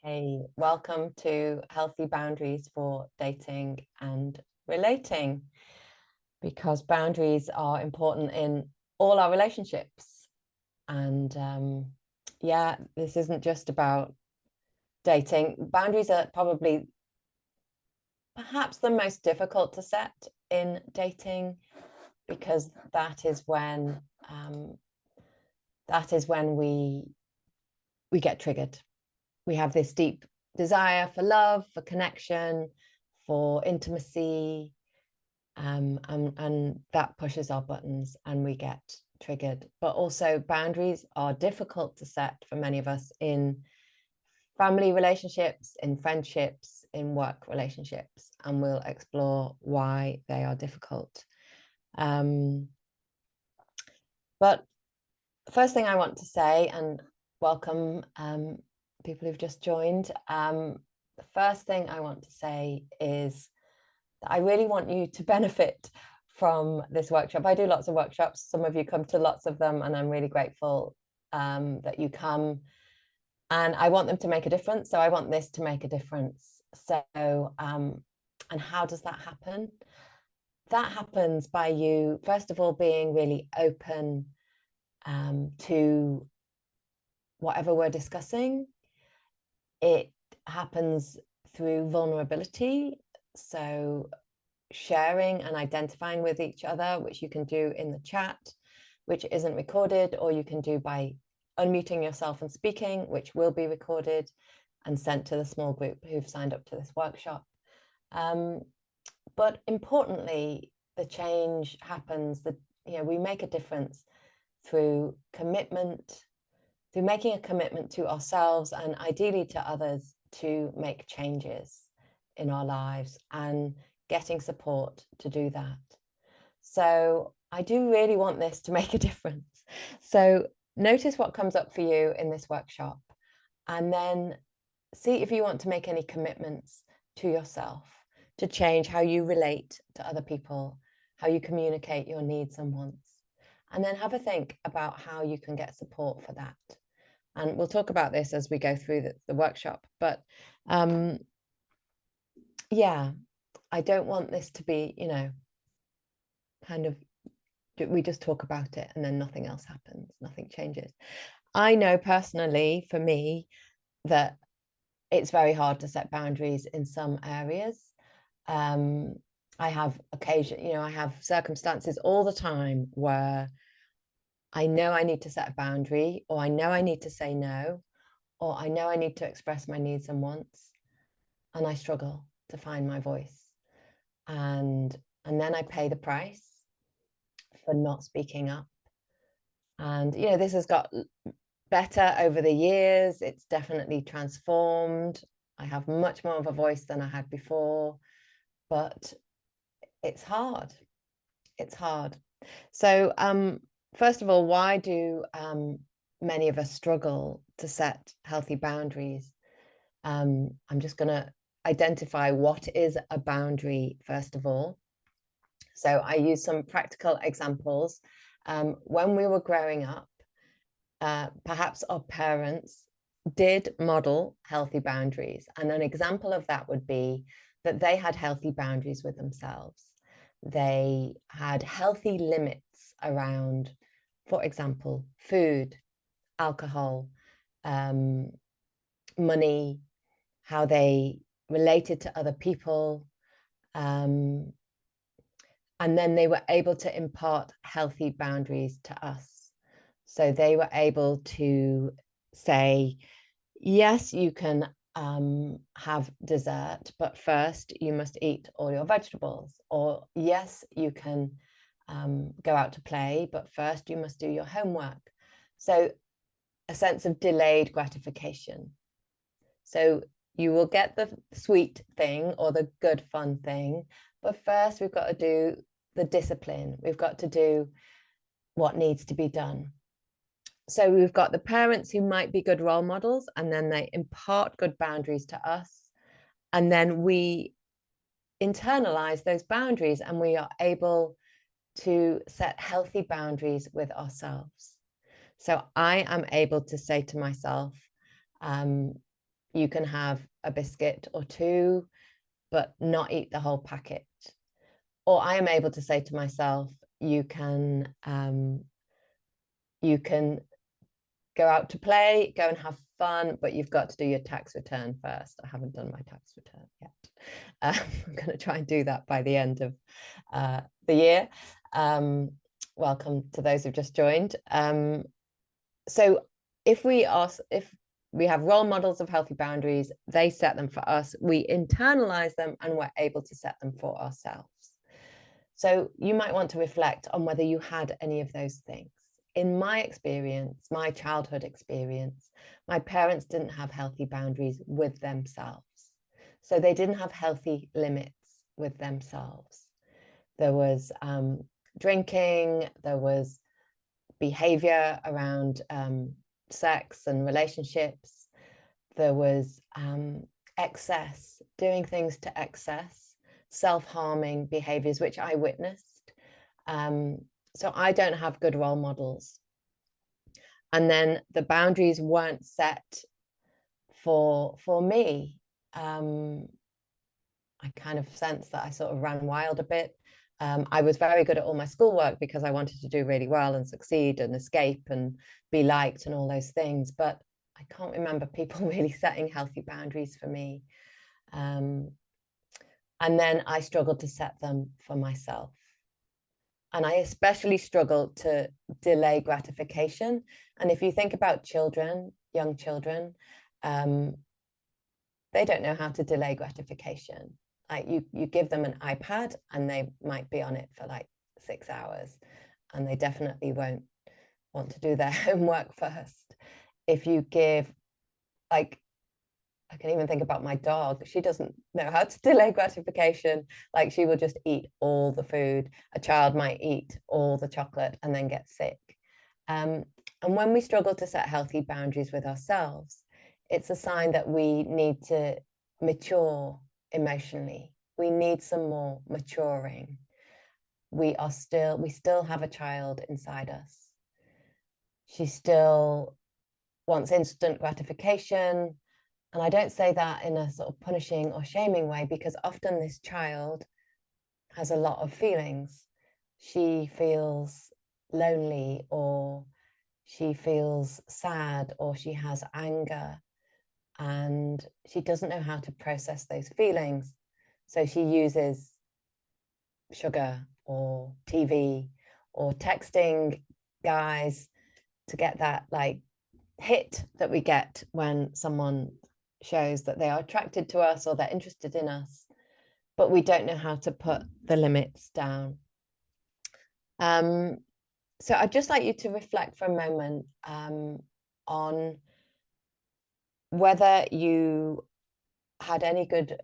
Hey, welcome to Healthy Boundaries for Dating and Relating, because boundaries are important in all our relationships. And yeah, this isn't just about dating. Boundaries are probably perhaps the most difficult to set in dating, because um, that is when we get triggered. We have this deep desire for love, for connection, for intimacy, and that pushes our buttons and we get triggered. But also, boundaries are difficult to set for many of us in family relationships, in friendships, in work relationships, and we'll explore why they are difficult. But first thing I want to say, and welcome people who've just joined. The first thing I want to say is that I really want you to benefit from this workshop. I do lots of workshops. Some of you come to lots of them, and I'm really grateful that you come. And I want them to make a difference. So I want this to make a difference. So, and how does that happen? That happens by you, first of all, being really open to whatever we're discussing. It happens through vulnerability. So sharing and identifying with each other, which you can do in the chat, which isn't recorded, or you can do by unmuting yourself and speaking, which will be recorded and sent to the small group who've signed up to this workshop. But importantly, the change happens that we make a difference through commitment, through making a commitment to ourselves and ideally to others to make changes in our lives and getting support to do that. So I do really want this to make a difference. So notice what comes up for you in this workshop, and then see if you want to make any commitments to yourself to change how you relate to other people, how you communicate your needs and wants, and then have a think about how you can get support for that. And we'll talk about this as we go through the workshop. But yeah, I don't want this to be, kind of, we just talk about it and then nothing else happens, nothing changes. I know personally for me that it's very hard to set boundaries in some areas. I have I have circumstances all the time where I know I need to set a boundary, or I know I need to say no, or I know I need to express my needs and wants, and I struggle to find my voice. And then I pay the price for not speaking up. And this has got better over the years. It's definitely transformed. I have much more of a voice than I had before, but it's hard. It's hard. So first of all, why do many of us struggle to set healthy boundaries? I'm just going to identify what is a boundary, first of all. So I use some practical examples. When we were growing up, perhaps our parents did model healthy boundaries. And an example of that would be that they had healthy boundaries with themselves. They had healthy limits around, for example, food, alcohol, money, how they related to other people. And then they were able to impart healthy boundaries to us. So they were able to say, yes, you can have dessert, but first you must eat all your vegetables. Or yes, you can go out to play, but first you must do your homework. So a sense of delayed gratification. So you will get the sweet thing or the good fun thing, but first we've got to do the discipline. We've got to do what needs to be done. So we've got the parents who might be good role models, and then they impart good boundaries to us. And then we internalize those boundaries and we are able to set healthy boundaries with ourselves. So I am able to say to myself, you can have a biscuit or two, but not eat the whole packet. Or I am able to say to myself, you can go out to play, go and have fun, but you've got to do your tax return first. I haven't done my tax return yet. I'm going to try and do that by the end of the year. Welcome to those who've just joined. So if we have role models of healthy boundaries, they set them for us, we internalize them, and we're able to set them for ourselves. So you might want to reflect on whether you had any of those things. In my experience, my childhood experience, my parents didn't have healthy boundaries with themselves. So they didn't have healthy limits with themselves. There was drinking, there was behavior around sex and relationships. There was excess, doing things to excess, self-harming behaviors, which I witnessed. So I don't have good role models. And then the boundaries weren't set for me. I kind of sensed that I sort of ran wild a bit. I was very good at all my schoolwork because I wanted to do really well and succeed and escape and be liked and all those things. But I can't remember people really setting healthy boundaries for me. And then I struggled to set them for myself. And I especially struggled to delay gratification. And if you think about children, young children, they don't know how to delay gratification. Like you give them an iPad and they might be on it for like 6 hours, and they definitely won't want to do their homework first. If you give, like, I can even think about my dog. She doesn't know how to delay gratification. Like, she will just eat all the food. A child might eat all the chocolate and then get sick. And when we struggle to set healthy boundaries with ourselves, it's a sign that we need to mature emotionally. We need some more maturing. We still have a child inside us. She still wants instant gratification. And I don't say that in a sort of punishing or shaming way, because often this child has a lot of feelings. She feels lonely, or she feels sad, or she has anger, and she doesn't know how to process those feelings. So she uses sugar or TV or texting guys to get that like hit that we get when someone shows that they are attracted to us or they're interested in us, but we don't know how to put the limits down. So I'd just like you to reflect for a moment on whether you had any good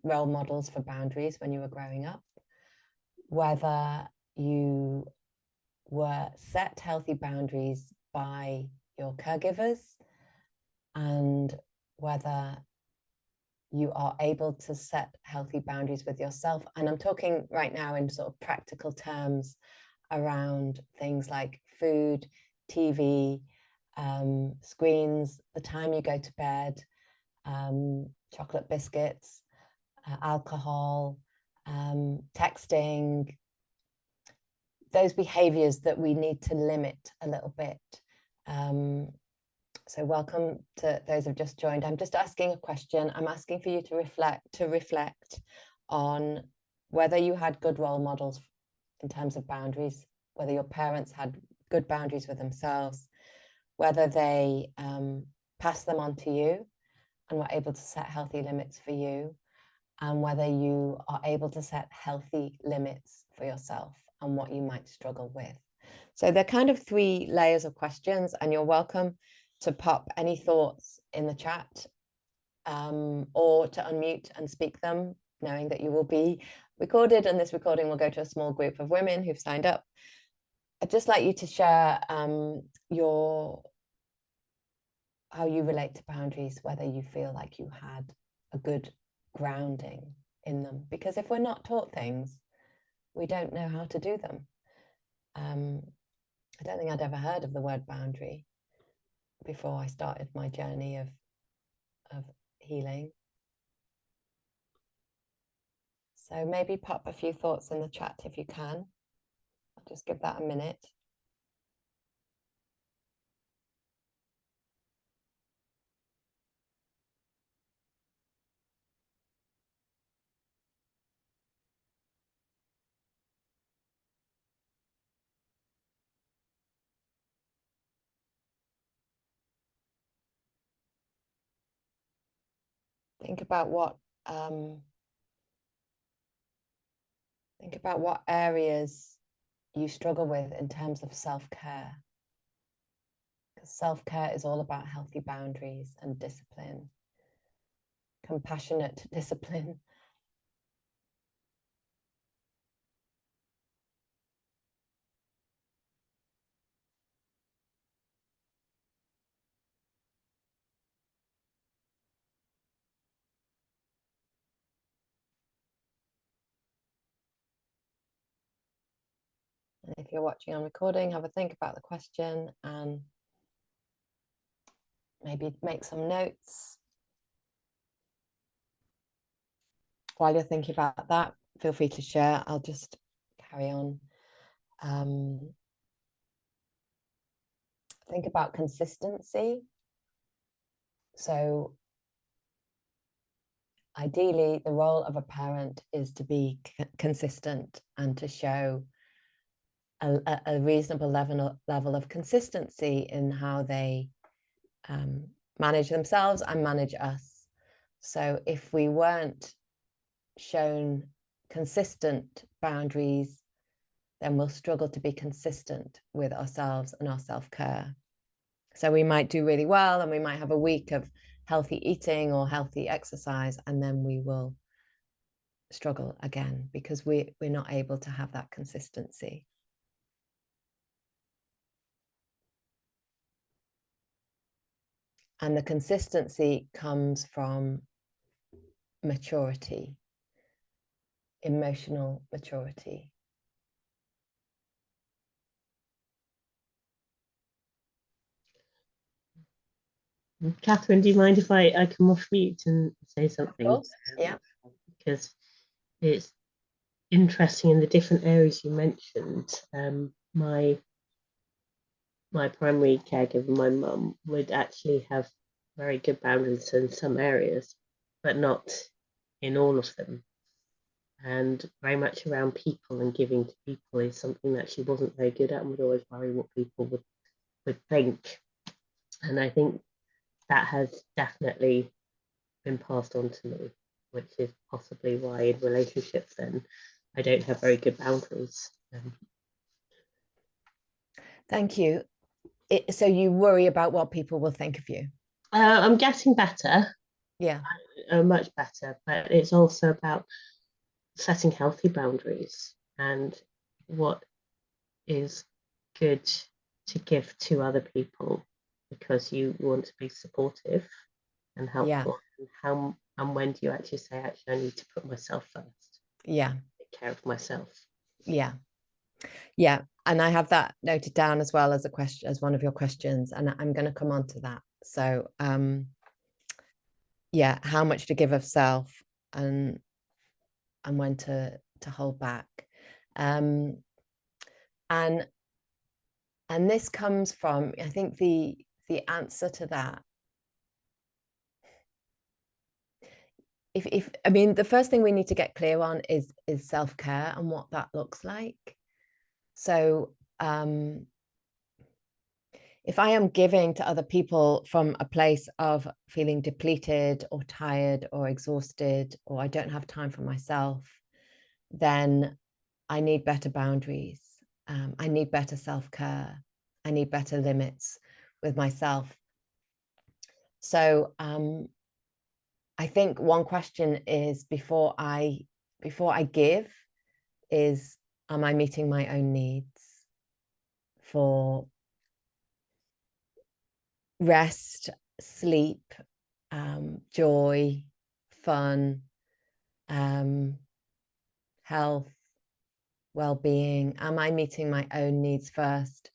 role models for boundaries when you were growing up, whether you were set healthy boundaries by your caregivers, and whether you are able to set healthy boundaries with yourself. And I'm talking right now in sort of practical terms around things like food, TV, screens, the time you go to bed, chocolate biscuits, alcohol, texting, those behaviors that we need to limit a little bit. So welcome to those who've just joined. I'm just asking a question. I'm asking for you to reflect on whether you had good role models in terms of boundaries, whether your parents had good boundaries with themselves, whether they passed them on to you and were able to set healthy limits for you, and whether you are able to set healthy limits for yourself and what you might struggle with. So they're kind of 3 layers of questions, and you're welcome to pop any thoughts in the chat or to unmute and speak them, knowing that you will be recorded, and this recording will go to a small group of women who've signed up. I'd just like you to share how you relate to boundaries, whether you feel like you had a good grounding in them, because if we're not taught things, we don't know how to do them. I don't think I'd ever heard of the word boundary before I started my journey of healing. So maybe pop a few thoughts in the chat if you can. I'll just give that a minute. Think about what areas you struggle with in terms of self-care. Because self-care is all about healthy boundaries and discipline, compassionate discipline. And if you're watching on recording, have a think about the question and maybe make some notes. While you're thinking about that, feel free to share. I'll just carry on. Think about consistency. So ideally, the role of a parent is to be consistent and to show a reasonable level of consistency in how they manage themselves and manage us. So if we weren't shown consistent boundaries, then we'll struggle to be consistent with ourselves and our self-care. So we might do really well and we might have a week of healthy eating or healthy exercise, and then we will struggle again because we're not able to have that consistency. And the consistency comes from maturity, emotional maturity. Catherine, do you mind if I come off mute and say something? Of course, yeah. Because it's interesting in the different areas you mentioned. My primary caregiver, my mum, would actually have very good boundaries in some areas, but not in all of them. And very much around people and giving to people is something that she wasn't very good at and would always worry what people would think. And I think that has definitely been passed on to me, which is possibly why in relationships then I don't have very good boundaries. Thank you. So you worry about what people will think of you? I'm getting better. Yeah. Much better, but it's also about setting healthy boundaries and what is good to give to other people because you want to be supportive and helpful. Yeah. And how and when do you actually say, actually, I need to put myself first? Yeah. Take care of myself. Yeah. Yeah. And I have that noted down as well as a question, as one of your questions, and I'm going to come on to that. So, yeah, how much to give of self and when to hold back. And this comes from, I think the answer to that, if I mean, the first thing we need to get clear on is self-care and what that looks like. So if I am giving to other people from a place of feeling depleted or tired or exhausted, or I don't have time for myself, then I need better boundaries. I need better self-care. I need better limits with myself. So I think one question is before I give is, am I meeting my own needs for rest, sleep, joy, fun, health, well-being? Am I meeting my own needs first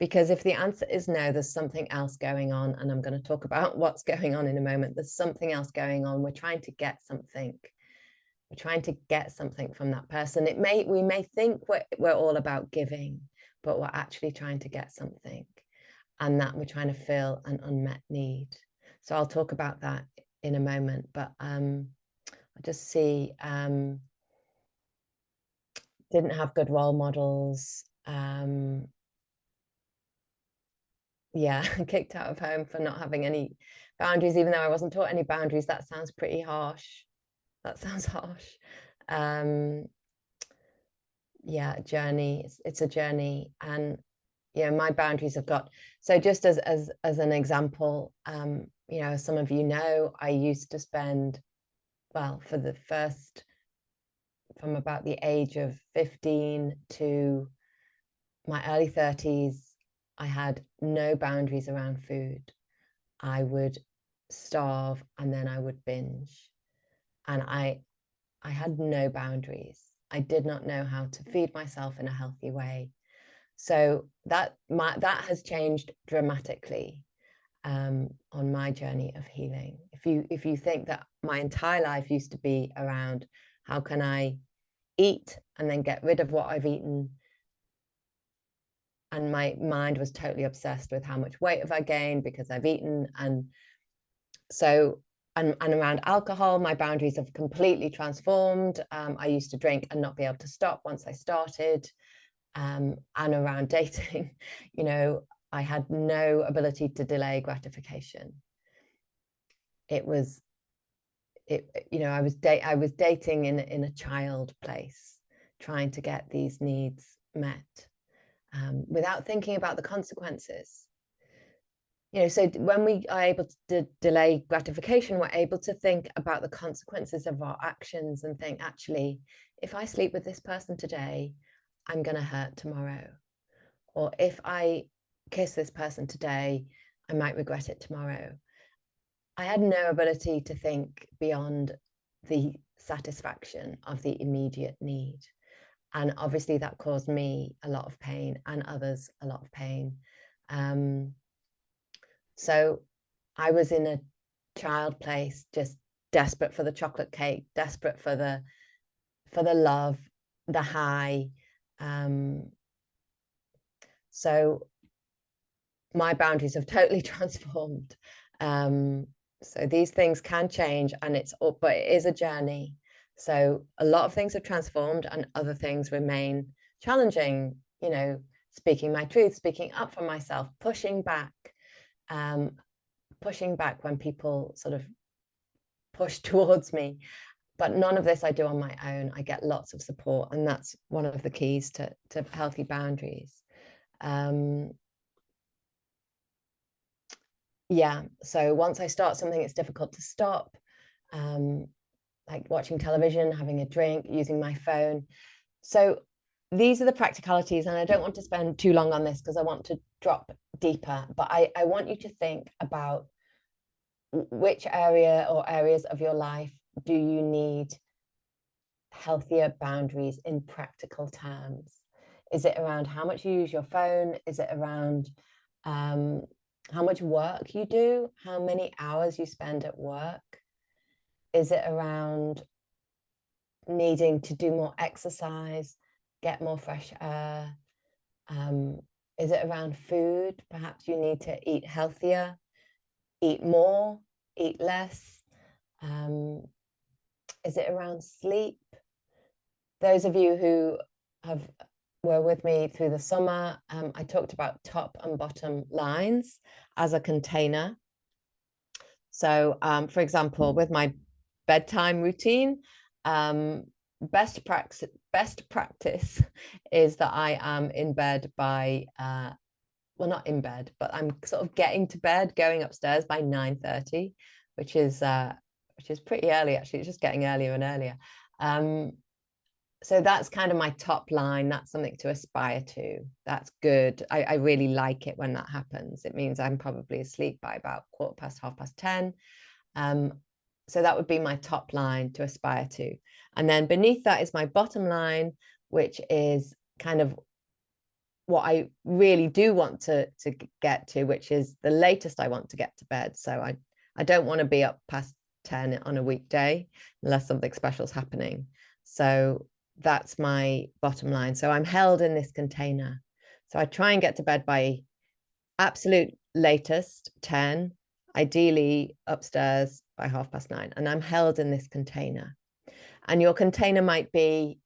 Because if the answer is no, there's something else going on. And I'm going to talk about what's going on in a moment. There's something else going on. We're trying to get something. We're trying to get something from that person. We may think we're all about giving, but we're actually trying to get something. And that we're trying to fill an unmet need. So I'll talk about that in a moment. But I just see didn't have good role models. Yeah, kicked out of home for not having any boundaries, even though I wasn't taught any boundaries. That sounds pretty harsh. That sounds harsh. Yeah, journey. It's a journey, and my boundaries have got. So just as an example, as some of you know, I used to spend, well, for the first, from about the age of 15 to my early 30s, I had no boundaries around food. I would starve and then I would binge. And I had no boundaries. I did not know how to feed myself in a healthy way. So that has changed dramatically on my journey of healing. If you think that my entire life used to be around how can I eat and then get rid of what I've eaten, and my mind was totally obsessed with how much weight have I gained because I've eaten. And so, and around alcohol, my boundaries have completely transformed. I used to drink and not be able to stop once I started. And around dating, I had no ability to delay gratification. I was dating in a child place, trying to get these needs met. Without thinking about the consequences. So when we are able to delay gratification, we're able to think about the consequences of our actions and think, actually, if I sleep with this person today, I'm going to hurt tomorrow. Or if I kiss this person today, I might regret it tomorrow. I had no ability to think beyond the satisfaction of the immediate need. And obviously that caused me a lot of pain and others a lot of pain. So I was in a child place, just desperate for the chocolate cake, desperate for the love, the high. So my boundaries have totally transformed. So these things can change, and but it is a journey. So a lot of things have transformed and other things remain challenging, speaking my truth, speaking up for myself, pushing back when people sort of push towards me. But none of this I do on my own. I get lots of support, and that's one of the keys to healthy boundaries. Yeah, so once I start something, it's difficult to stop. Like watching television, having a drink, using my phone. So these are the practicalities, and I don't want to spend too long on this because I want to drop deeper, but I want you to think about which area or areas of your life do you need healthier boundaries in practical terms. Is it around how much you use your phone? Is it around how much work you do? How many hours you spend at work? Is it around needing to do more exercise, get more fresh air? Is it around food? Perhaps you need to eat healthier, eat more, eat less. Is it around sleep? Those of you who were with me through the summer, I talked about top and bottom lines as a container. So, for example, with my bedtime routine, best practice is that I am in bed by well, not in bed, but I'm sort of getting to bed, going upstairs by 9:30, which is pretty early actually. It's just getting earlier and earlier. So that's kind of my top line. That's something to aspire to. That's good. I really like it when that happens. It means I'm probably asleep by about 10:15. So that would be my top line to aspire to. And then beneath that is my bottom line, which is kind of what I really do want to get to, which is the latest I want to get to bed. So I don't want to be up past 10 on a weekday unless something special is happening. So that's my bottom line. So I'm held in this container. So I try and get to bed by absolute latest 10, ideally upstairs by 9:30. And I'm held in this container. And your container might be,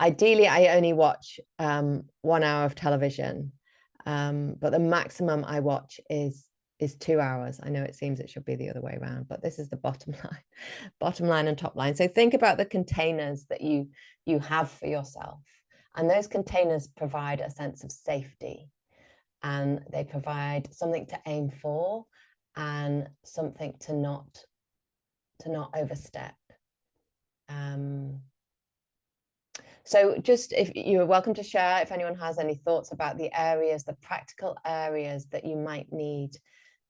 ideally, I only watch 1 hour of television, but the maximum I watch is 2 hours. I know it seems it should be the other way around, but this is the bottom line and top line. So think about the containers that you have for yourself, and those containers provide a sense of safety, and they provide something to aim for and something to not overstep. So just, if you're welcome to share if anyone has any thoughts about the areas, the practical areas that you might need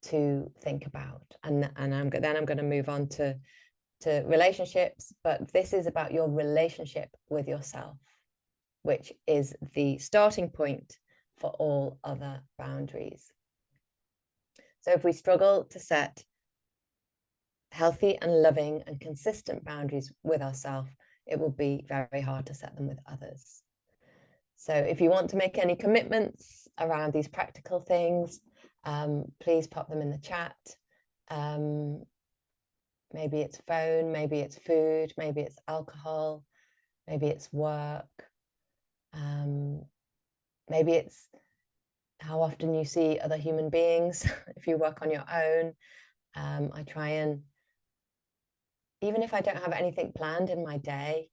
to think about. And then I'm going to move on to relationships, but this is about your relationship with yourself, which is the starting point for all other boundaries. So if we struggle to set healthy and loving and consistent boundaries with ourselves, it will be very hard to set them with others. So if you want to make any commitments around these practical things, please pop them in the chat. Maybe it's phone, maybe it's food, maybe it's alcohol, maybe it's work. Maybe it's how often you see other human beings if you work on your own. I try and, even if I don't have anything planned in my day,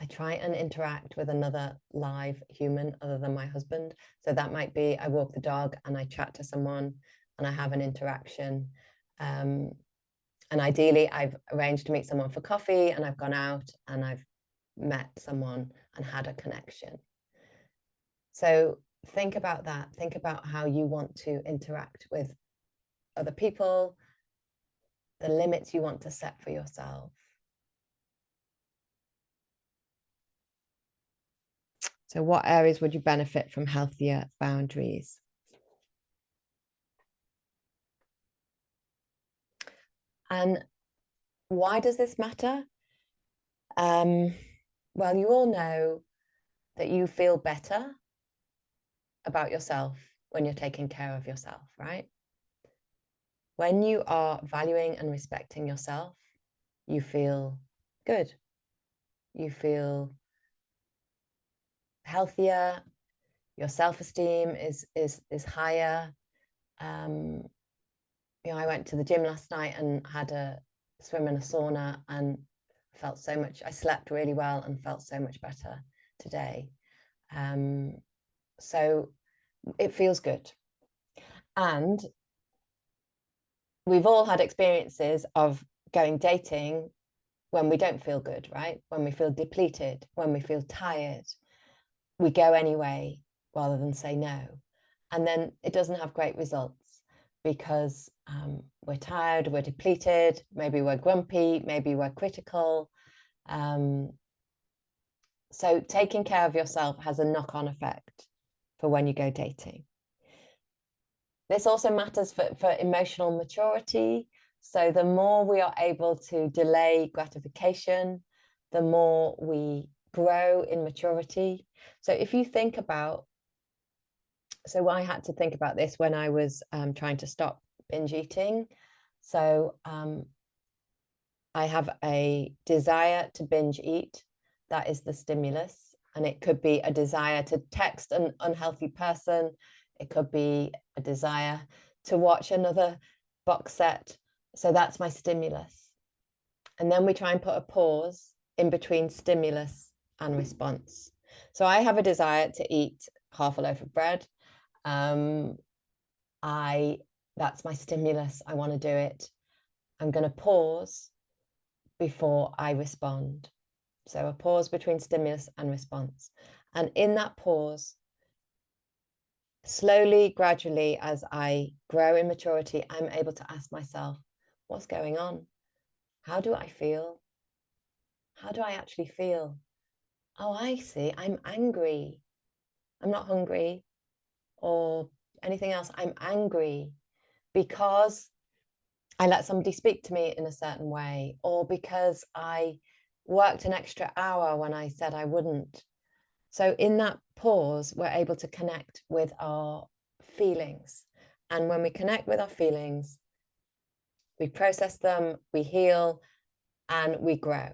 I try and interact with another live human other than my husband. So that might be I walk the dog and I chat to someone and I have an interaction. And ideally, I've arranged to meet someone for coffee and I've gone out and I've met someone and had a connection. So think about that. Think about how you want to interact with other people, the limits you want to set for yourself. So what areas would you benefit from healthier boundaries? And why does this matter? Well, you all know that you feel better about yourself when you're taking care of yourself, right? When you are valuing and respecting yourself, you feel good. You feel healthier. Your self-esteem is higher. I went to the gym last night and had a swim in a sauna and felt so much. I slept really well and felt so much better today. So it feels good. And we've all had experiences of going dating when we don't feel good, right? When we feel depleted, when we feel tired, we go anyway rather than say no. And then it doesn't have great results because we're tired, we're depleted, maybe we're grumpy, maybe we're critical. So taking care of yourself has a knock-on effect for when you go dating. This also matters for emotional maturity. So the more we are able to delay gratification, the more we grow in maturity. So if you think about, so I had to think about this when I was trying to stop binge eating. So I have a desire to binge eat. That is the stimulus. And it could be a desire to text an unhealthy person. It could be a desire to watch another box set. So that's my stimulus. And then we try and put a pause in between stimulus and response. So I have a desire to eat half a loaf of bread. That's my stimulus. I want to do it. I'm going to pause before I respond. So a pause between stimulus and response. And in that pause, slowly, gradually, as I grow in maturity, I'm able to ask myself, what's going on? How do I feel? How do I actually feel? Oh, I see. I'm angry. I'm not hungry or anything else. I'm angry because I let somebody speak to me in a certain way, or because I worked an extra hour when I said I wouldn't. So in that pause, we're able to connect with our feelings. And when we connect with our feelings, we process them, we heal, and we grow.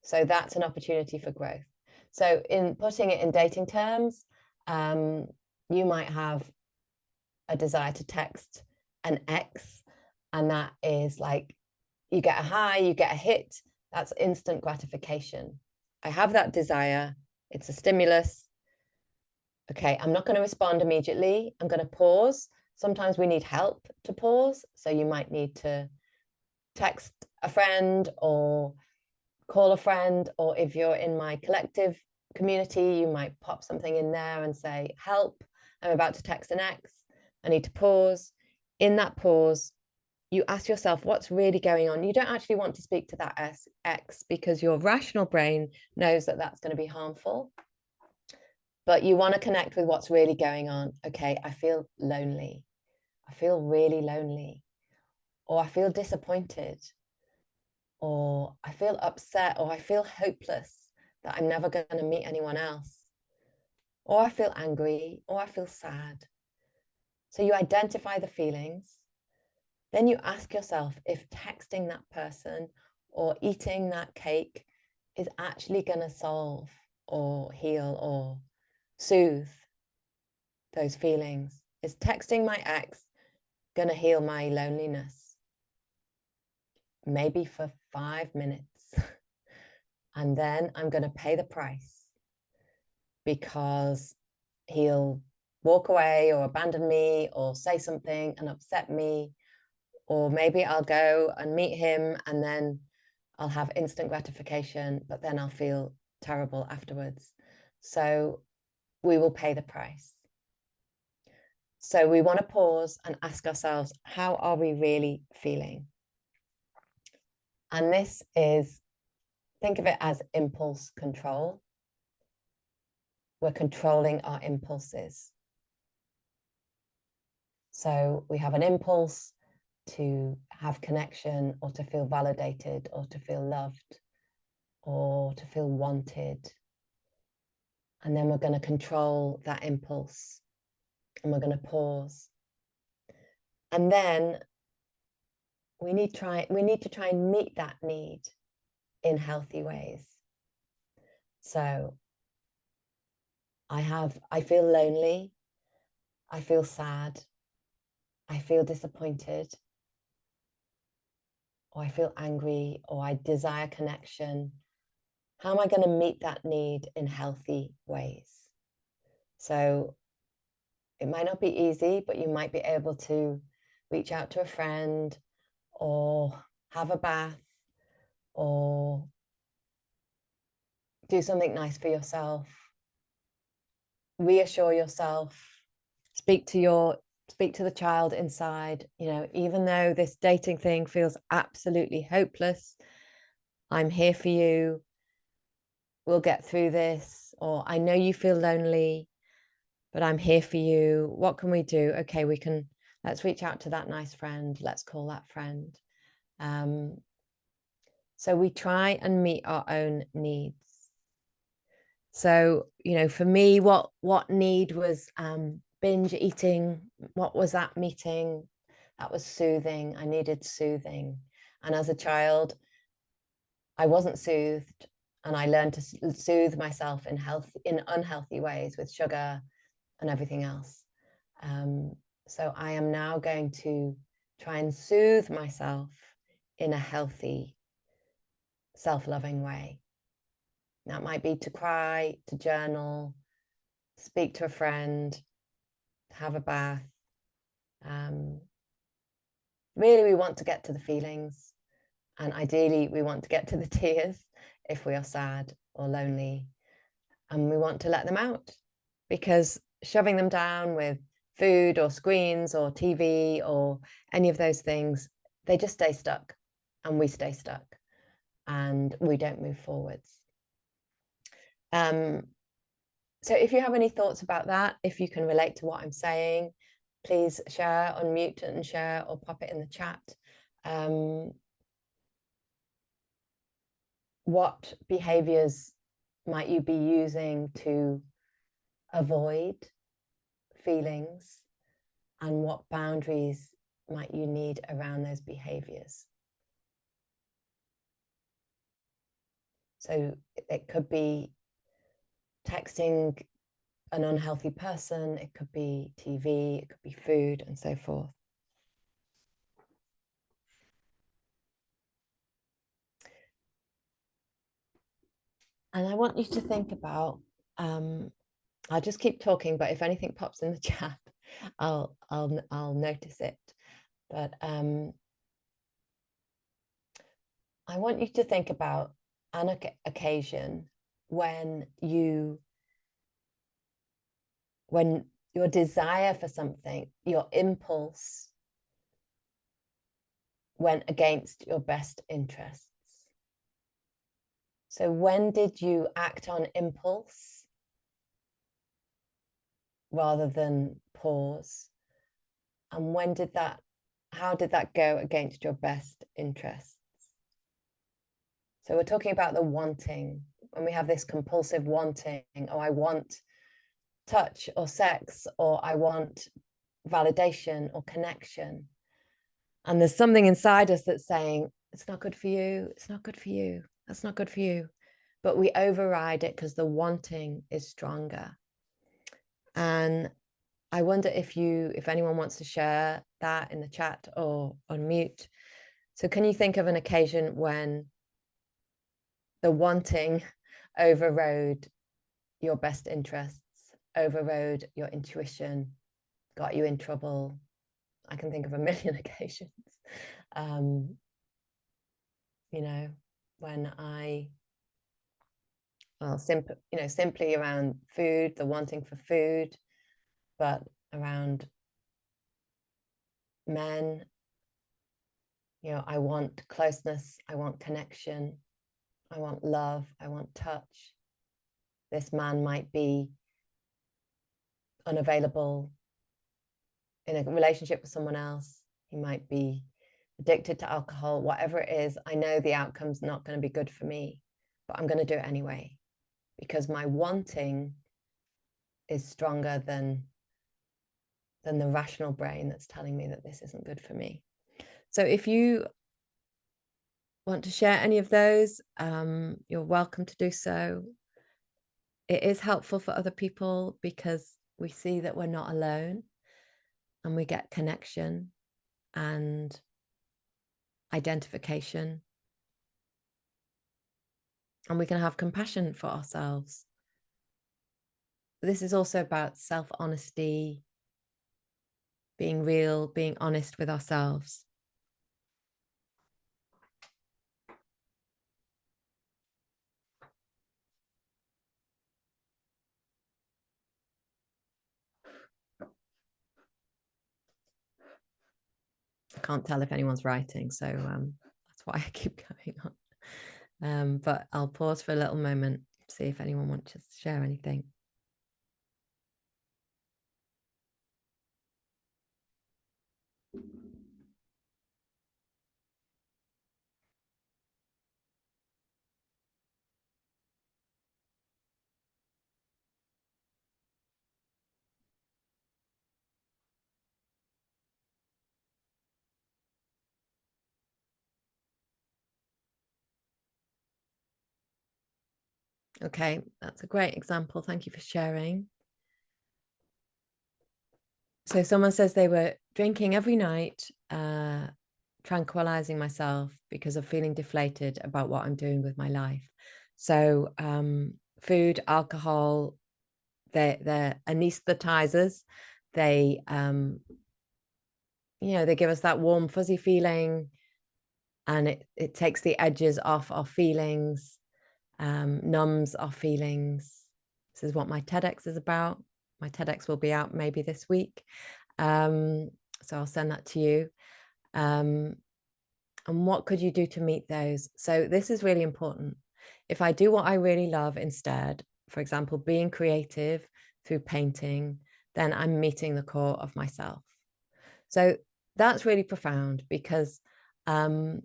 So that's an opportunity for growth. So in putting it in dating terms, you might have a desire to text an ex, and that is like you get a high, you get a hit. That's instant gratification. I have that desire. It's a stimulus. Okay, I'm not going to respond immediately. I'm going to pause. Sometimes we need help to pause. So you might need to text a friend or call a friend, or if you're in my collective community, you might pop something in there and say, help, I'm about to text an ex. I need to pause. In that pause, you ask yourself what's really going on. You don't actually want to speak to that ex because your rational brain knows that that's going to be harmful. But you want to connect with what's really going on. Okay, I feel lonely. I feel really lonely. Or I feel disappointed. Or I feel upset. Or I feel hopeless that I'm never going to meet anyone else. Or I feel angry. Or I feel sad. So you identify the feelings. Then you ask yourself if texting that person or eating that cake is actually going to solve or heal or soothe those feelings. Is texting my ex going to heal my loneliness? Maybe for 5 minutes. And then I'm going to pay the price because he'll walk away or abandon me or say something and upset me. Or maybe I'll go and meet him and then I'll have instant gratification, but then I'll feel terrible afterwards. So we will pay the price. So we want to pause and ask ourselves, how are we really feeling? And this is, think of it as impulse control. We're controlling our impulses. So we have an impulse to have connection or to feel validated or to feel loved or to feel wanted. And then we're going to control that impulse and we're going to pause. And then we need to try and meet that need in healthy ways. So I feel lonely, I feel sad, I feel disappointed, or I feel angry, or I desire connection. How am I going to meet that need in healthy ways? So it might not be easy, but you might be able to reach out to a friend or have a bath or do something nice for yourself. Reassure yourself, speak to the child inside, even though this dating thing feels absolutely hopeless, I'm here for you. We'll get through this. Or I know you feel lonely, but I'm here for you. What can we do? Okay, let's reach out to that nice friend. Let's call that friend. So we try and meet our own needs. So, for me, what need was binge eating. What was that meeting? That was soothing. I needed soothing. And as a child, I wasn't soothed. And I learned to soothe myself in unhealthy ways with sugar and everything else. So I am now going to try and soothe myself in a healthy, self-loving way. That might be to cry, to journal, speak to a friend, have a bath. Really, we want to get to the feelings. And ideally, we want to get to the tears if we are sad or lonely. And we want to let them out, because shoving them down with food or screens or TV or any of those things, they just stay stuck and we stay stuck and we don't move forwards. So if you have any thoughts about that, if you can relate to what I'm saying, please share, unmute and share, or pop it in the chat. What behaviors might you be using to avoid feelings, and what boundaries might you need around those behaviors? So it could be texting an unhealthy person, it could be TV, it could be food, and so forth. And I want you to think about, I'll just keep talking, but if anything pops in the chat, I'll notice it. But I want you to think about an occasion when your desire for something, your impulse, went against your best interests. So when did you act on impulse rather than pause? And how did that go against your best interests? So we're talking about the wanting. When we have this compulsive wanting, oh, I want touch or sex, or I want validation or connection. And there's something inside us that's saying, it's not good for you, it's not good for you, that's not good for you. But we override it because the wanting is stronger. And I wonder if anyone wants to share that in the chat or unmute. So can you think of an occasion when the wanting overrode your best interests, overrode your intuition, got you in trouble? I can think of a million occasions. You know, when simply around food, the wanting for food, but around men, I want closeness, I want connection, I want love, I want touch. This man might be unavailable in a relationship with someone else. He might be addicted to alcohol, whatever it is. I know the outcome's not going to be good for me, but I'm going to do it anyway because my wanting is stronger than the rational brain that's telling me that this isn't good for me. So if you want to share any of those, you're welcome to do so. It is helpful for other people because we see that we're not alone, and we get connection and identification, and we can have compassion for ourselves. This is also about self-honesty, being real, being honest with ourselves. I can't tell if anyone's writing, so that's why I keep going on. But I'll pause for a little moment, see if anyone wants to share anything. Okay, that's a great example. Thank you for sharing. So someone says they were drinking every night, tranquilizing myself because of feeling deflated about what I'm doing with my life. So food, alcohol, they're anesthetizers. They they give us that warm, fuzzy feeling, and it takes the edges off our feelings, numbs our feelings. This is what my TEDx is about. My TEDx will be out maybe this week. So I'll send that to you. And what could you do to meet those? So this is really important. If I do what I really love instead, for example, being creative through painting, then I'm meeting the core of myself. So that's really profound because, as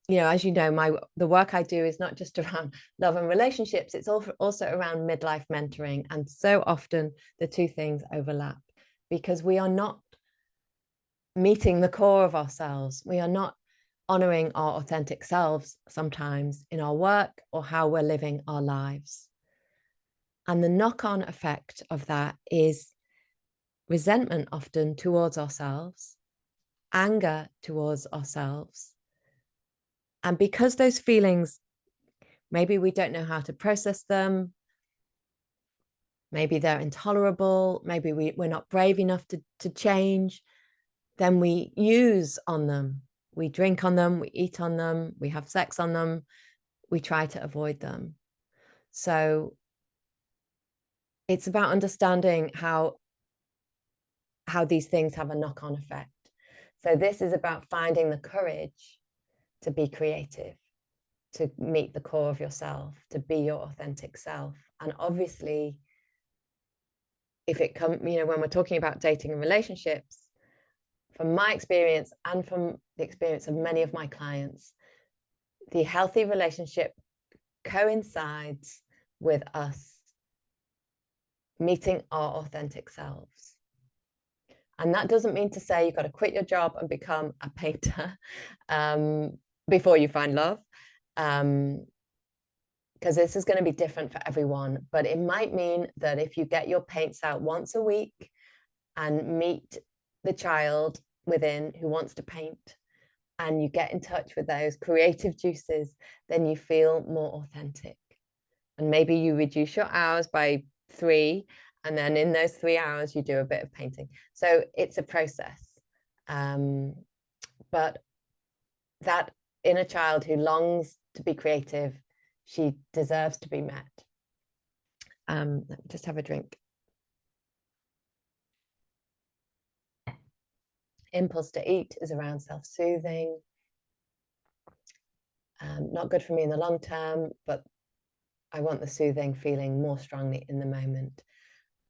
you know, the work I do is not just around love and relationships, it's also around midlife mentoring. And so often the two things overlap because we are not meeting the core of ourselves. We are not honoring our authentic selves sometimes in our work or how we're living our lives. And the knock-on effect of that is resentment often towards ourselves, anger towards ourselves. And because those feelings, maybe we don't know how to process them, maybe they're intolerable, maybe we're not brave enough to change, then we use on them. We drink on them, we eat on them, we have sex on them, we try to avoid them. So it's about understanding how these things have a knock-on effect. So this is about finding the courage to be creative, to meet the core of yourself, to be your authentic self. And obviously, if it comes, when we're talking about dating and relationships, from my experience and from the experience of many of my clients, the healthy relationship coincides with us meeting our authentic selves. And that doesn't mean to say you've got to quit your job and become a painter before you find love, because this is going to be different for everyone. But it might mean that if you get your paints out once a week and meet the child within who wants to paint, and you get in touch with those creative juices, then you feel more authentic. And maybe you reduce your hours by 3, and then in those 3 hours, you do a bit of painting. So it's a process. But that inner child who longs to be creative, she deserves to be met. Let me just have a drink. Impulse to eat is around self-soothing. Not good for me in the long term, but I want the soothing feeling more strongly in the moment.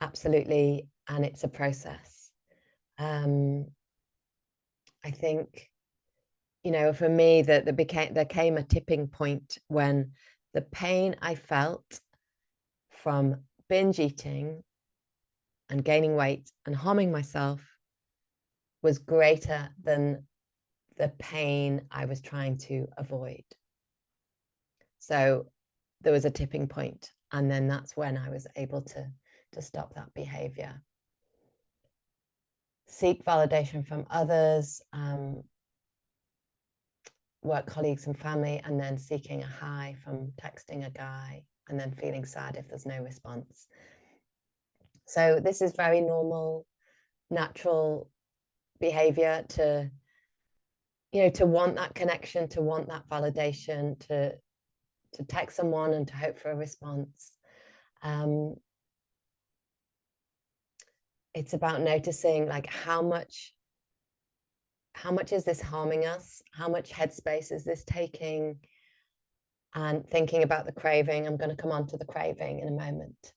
Absolutely. And it's a process. I think, for me, there came a tipping point when the pain I felt from binge eating and gaining weight and harming myself was greater than the pain I was trying to avoid. So there was a tipping point, and then that's when I was able to stop that behavior. Seek validation from others, work colleagues and family, and then seeking a high from texting a guy and then feeling sad if there's no response. So this is very normal, natural behavior to want that connection, to want that validation, to text someone and to hope for a response. It's about noticing, like, how much is this harming us? How much headspace is this taking? And thinking about the craving. I'm going to come on to the craving in a moment.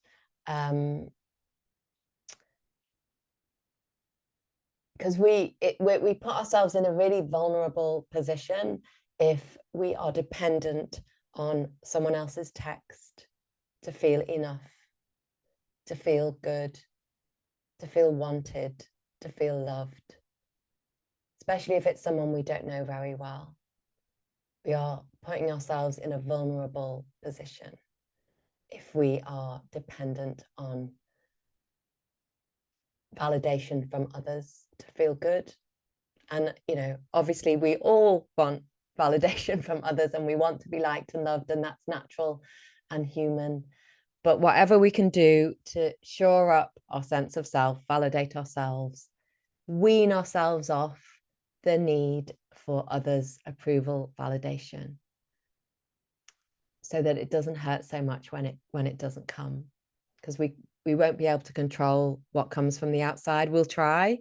Because we put ourselves in a really vulnerable position if we are dependent on someone else's text to feel enough, to feel good, to feel wanted, to feel loved, especially if it's someone we don't know very well. We are putting ourselves in a vulnerable position if we are dependent on validation from others to feel good. And, obviously we all want validation from others, and we want to be liked and loved, and that's natural and human. But whatever we can do to shore up our sense of self, validate ourselves, wean ourselves off the need for others' approval, validation, so that it doesn't hurt so much when it doesn't come, because we won't be able to control what comes from the outside. We'll try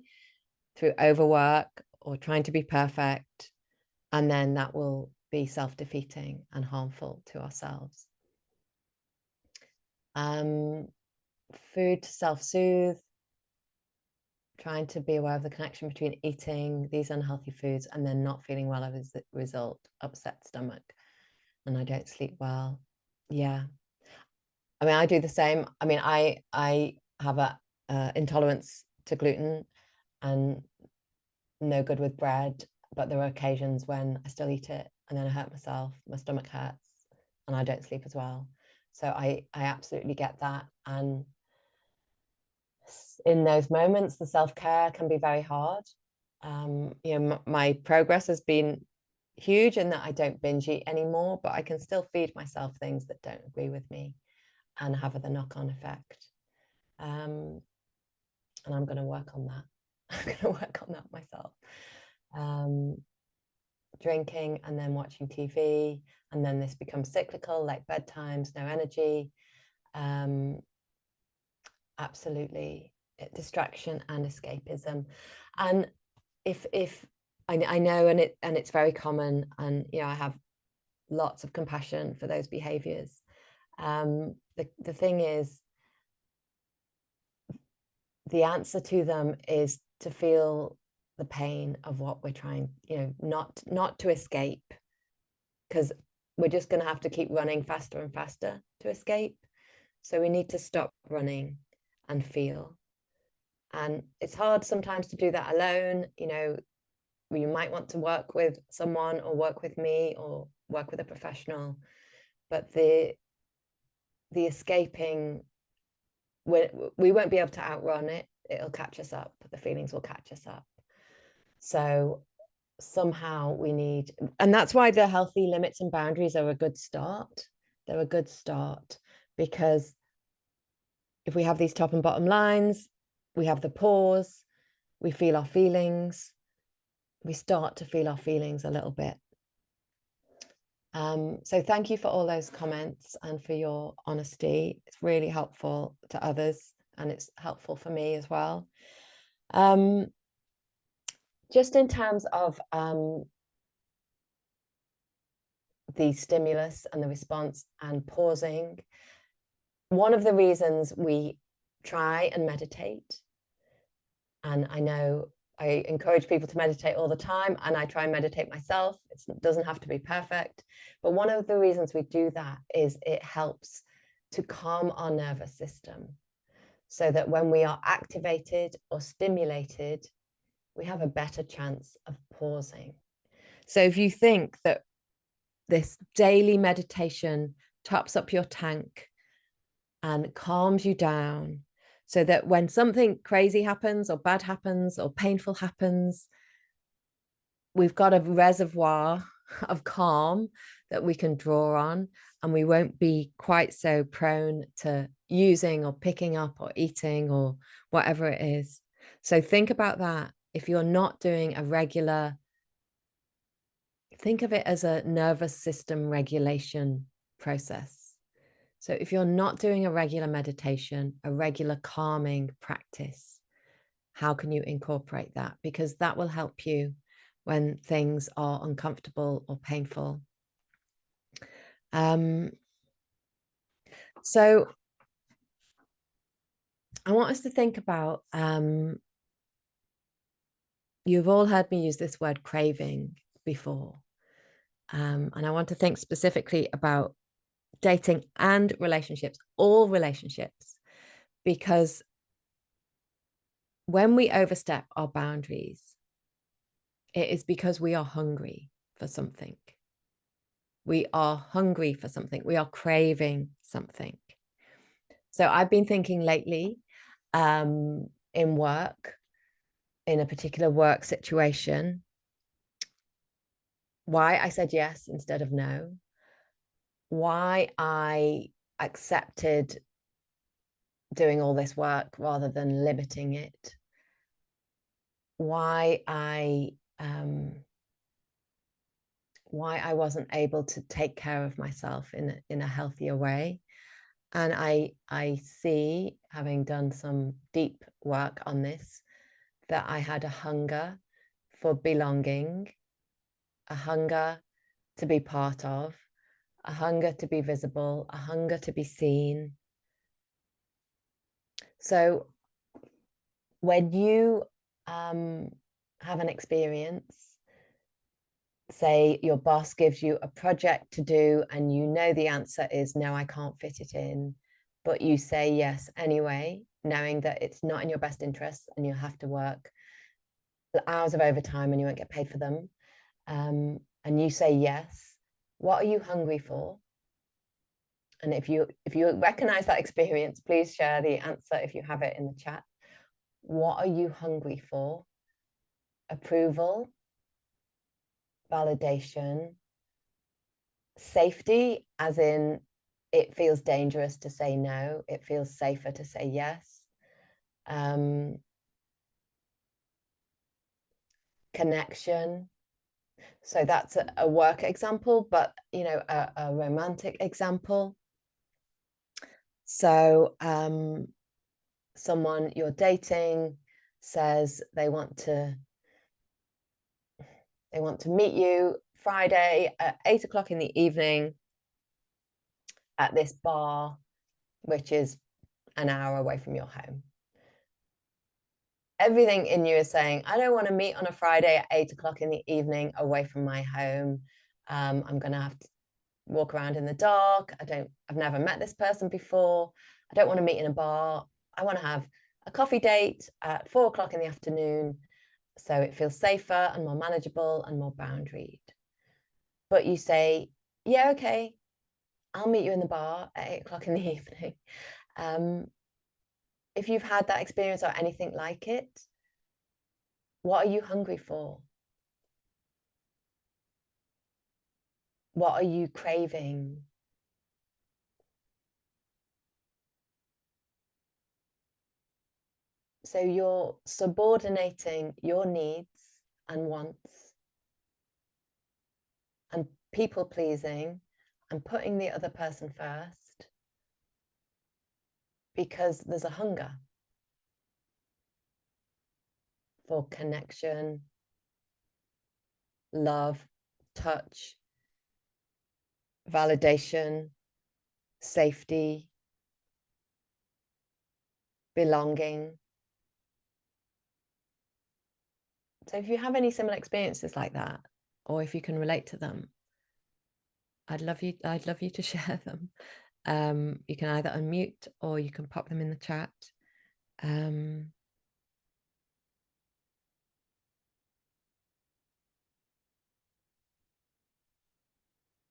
through overwork or trying to be perfect, and then that will be self-defeating and harmful to ourselves. Food to self-soothe, trying to be aware of the connection between eating these unhealthy foods and then not feeling well as a result, upset stomach, and I don't sleep well. Yeah. I mean, I do the same. I mean, I have a intolerance to gluten and no good with bread, but there are occasions when I still eat it and then I hurt myself, my stomach hurts, and I don't sleep as well. So I absolutely get that. And in those moments, the self-care can be very hard. You know, my progress has been huge in that I don't binge eat anymore, but I can still feed myself things that don't agree with me and have the knock-on effect. And I'm going to work on that. I'm going to work on that myself. Drinking and then watching TV, and then this becomes cyclical, like bedtimes, no energy. Absolutely, distraction and escapism. And if I know, and it's very common, and you know, I have lots of compassion for those behaviors. The thing is, the answer to them is to feel the pain of what we're trying, you know, not to escape, because we're just going to have to keep running faster and faster to escape. So we need to stop running and feel. And it's hard sometimes to do that alone. You know, you might want to work with someone or work with me or work with a professional, but the escaping, we won't be able to outrun it. It'll catch us up. The feelings will catch us up. So somehow we need, and that's why the healthy limits and boundaries are a good start. They're a good start, because if we have these top and bottom lines, we have the pause, we feel our feelings, we start to feel our feelings a little bit. So thank you for all those comments and for your honesty. It's really helpful to others, and it's helpful for me as well. Just in terms of the stimulus and the response and pausing, one of the reasons we try and meditate, and I know I encourage people to meditate all the time, and I try and meditate myself. It doesn't have to be perfect, but one of the reasons we do that is it helps to calm our nervous system, so that when we are activated or stimulated, we have a better chance of pausing. So if you think that this daily meditation tops up your tank and calms you down, so that when something crazy happens or bad happens or painful happens, we've got a reservoir of calm that we can draw on, and we won't be quite so prone to using or picking up or eating or whatever it is. So think about that. If you're not doing a regular, think of it as a nervous system regulation process. So if you're not doing a regular meditation, a regular calming practice, how can you incorporate that? Because that will help you when things are uncomfortable or painful. So I want us to think about, you've all heard me use this word craving before. And I want to think specifically about dating and relationships, all relationships, because when we overstep our boundaries, it is because we are hungry for something. We are hungry for something. We are craving something. So I've been thinking lately, in work, in a particular work situation, why I said yes instead of no, why I accepted doing all this work rather than limiting it, why I wasn't able to take care of myself in a healthier way. And I see, having done some deep work on this, that I had a hunger for belonging, a hunger to be part of, a hunger to be visible, a hunger to be seen, So when you have an experience, say your boss gives you a project to do and you know the answer is no, I can't fit it in, but you say yes anyway, knowing that it's not in your best interest and you have to work hours of overtime and you won't get paid for them, and you say yes, what are you hungry for? And if you recognize that experience, please share the answer if you have it in the chat. What are you hungry for? Approval, validation, safety, as in it feels dangerous to say no, it feels safer to say yes. Connection. So that's a work example, but you know, a romantic example. So someone you're dating says they want to meet you Friday at 8 o'clock in the evening at this bar, which is an hour away from your home. Everything in you is saying, I don't want to meet on a Friday at 8 o'clock in the evening away from my home. I'm going to have to walk around in the dark. I've never met this person before. I don't want to meet in a bar. I want to have a coffee date at 4 o'clock in the afternoon. So it feels safer and more manageable and more boundaried. But you say, yeah, okay, I'll meet you in the bar at 8 o'clock in the evening. If you've had that experience or anything like it, what are you hungry for? What are you craving? So you're subordinating your needs and wants and people pleasing and putting the other person first because there's a hunger for connection, love, touch, validation, safety, belonging. So if you have any similar experiences like that, or if you can relate to them, I'd love you to share them. You can either unmute or you can pop them in the chat.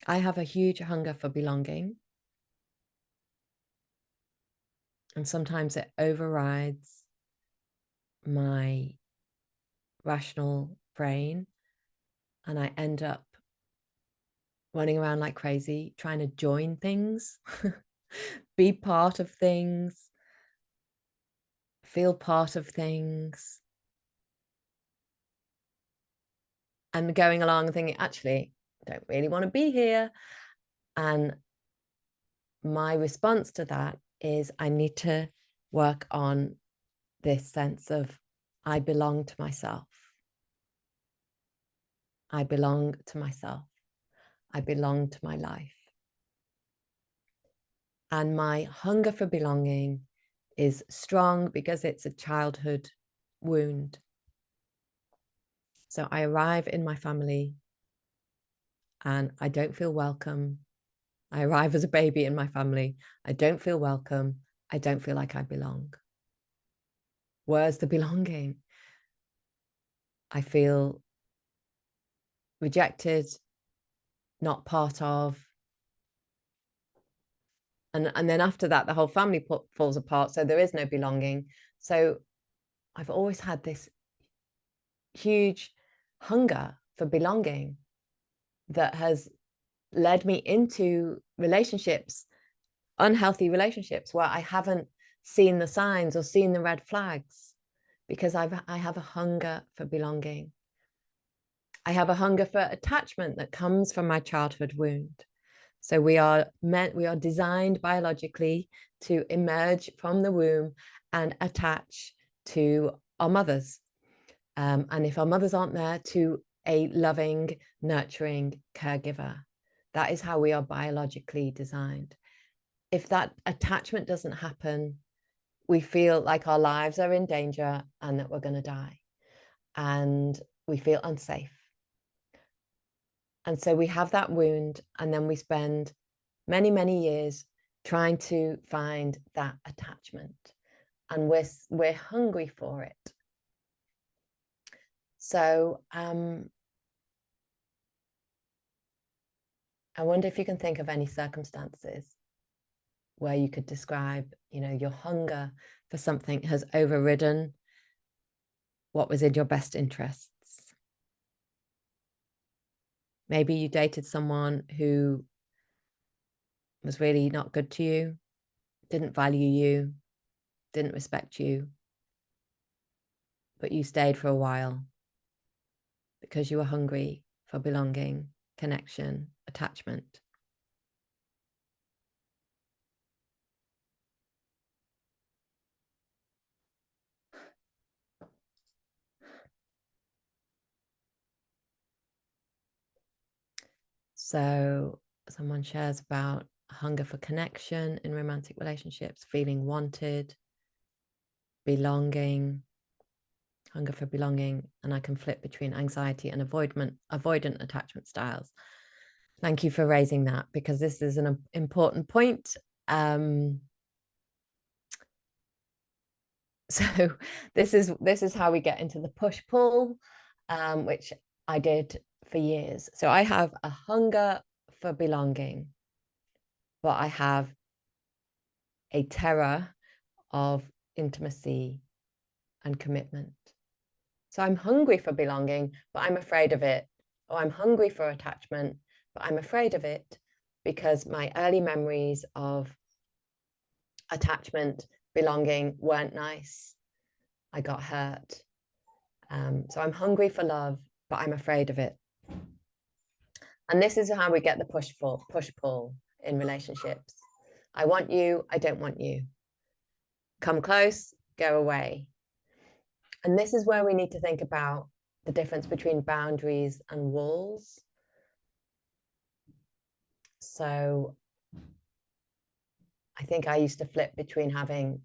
I have a huge hunger for belonging. And sometimes it overrides my rational brain. And I end up running around like crazy, trying to join things, be part of things, feel part of things. And going along and thinking, actually, I don't really want to be here. And my response to that is I need to work on this sense of I belong to myself. I belong to myself. I belong to my life. And my hunger for belonging is strong because it's a childhood wound. So I arrive in my family and I don't feel welcome. I arrive as a baby in my family. I don't feel welcome. I don't feel like I belong. Where's the belonging? I feel rejected, not part of. And then after that, the whole family falls apart. So there is no belonging. So I've always had this huge hunger for belonging that has led me into relationships, unhealthy relationships, where I haven't seen the signs or seen the red flags because I have a hunger for belonging. I have a hunger for attachment that comes from my childhood wound. So we are designed biologically to emerge from the womb and attach to our mothers. And if our mothers aren't there, to a loving, nurturing caregiver. That is how we are biologically designed. If that attachment doesn't happen, we feel like our lives are in danger and that we're going to die, and we feel unsafe. And so we have that wound, and then we spend many, many years trying to find that attachment, and we're hungry for it. So I wonder if you can think of any circumstances where you could describe, your hunger for something has overridden what was in your best interests. Maybe you dated someone who was really not good to you, didn't value you, didn't respect you, but you stayed for a while because you were hungry for belonging, connection, attachment. So someone shares about hunger for connection in romantic relationships, feeling wanted, belonging, hunger for belonging, and I can flip between anxiety and avoidant attachment styles. Thank you for raising that, because this is an important point. So this is how we get into the push-pull, which I did for years. So I have a hunger for belonging, but I have a terror of intimacy and commitment. So I'm hungry for belonging, but I'm afraid of it. Or I'm hungry for attachment, but I'm afraid of it because my early memories of attachment, belonging weren't nice. I got hurt. So I'm hungry for love, but I'm afraid of it. And this is how we get the push-pull in relationships. I want you, I don't want you. Come close, go away. And this is where we need to think about the difference between boundaries and walls. So I think I used to flip between having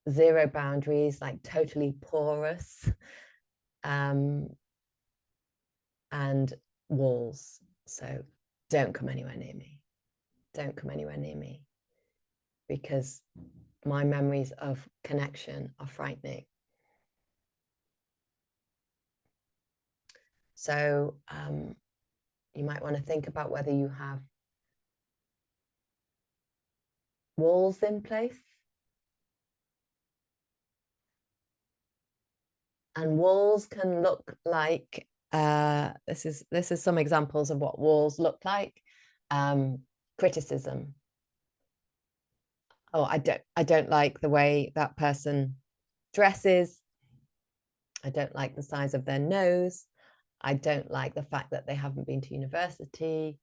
zero boundaries, like totally porous, and walls. So don't come anywhere near me. Don't come anywhere near me, because my memories of connection are frightening. So you might want to think about whether you have walls in place. And walls can look like, this is some examples of what walls look like. Criticism. Oh, I don't like the way that person dresses. I don't like the size of their nose. I don't like the fact that they haven't been to university.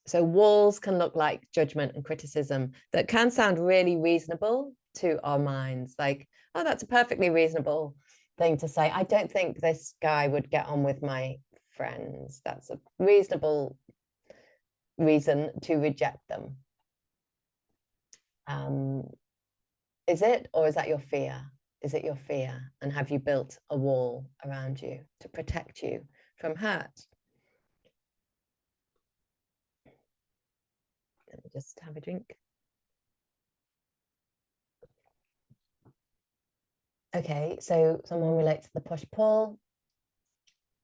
So walls can look like judgment and criticism that can sound really reasonable to our minds. Like, oh, that's a perfectly reasonable thing to say. I don't think this guy would get on with my friends. That's a reasonable reason to reject them. Is it, or is that your fear? Is it your fear? And have you built a wall around you to protect you from hurt? Let me just have a drink. Okay, so someone relates to the push-pull.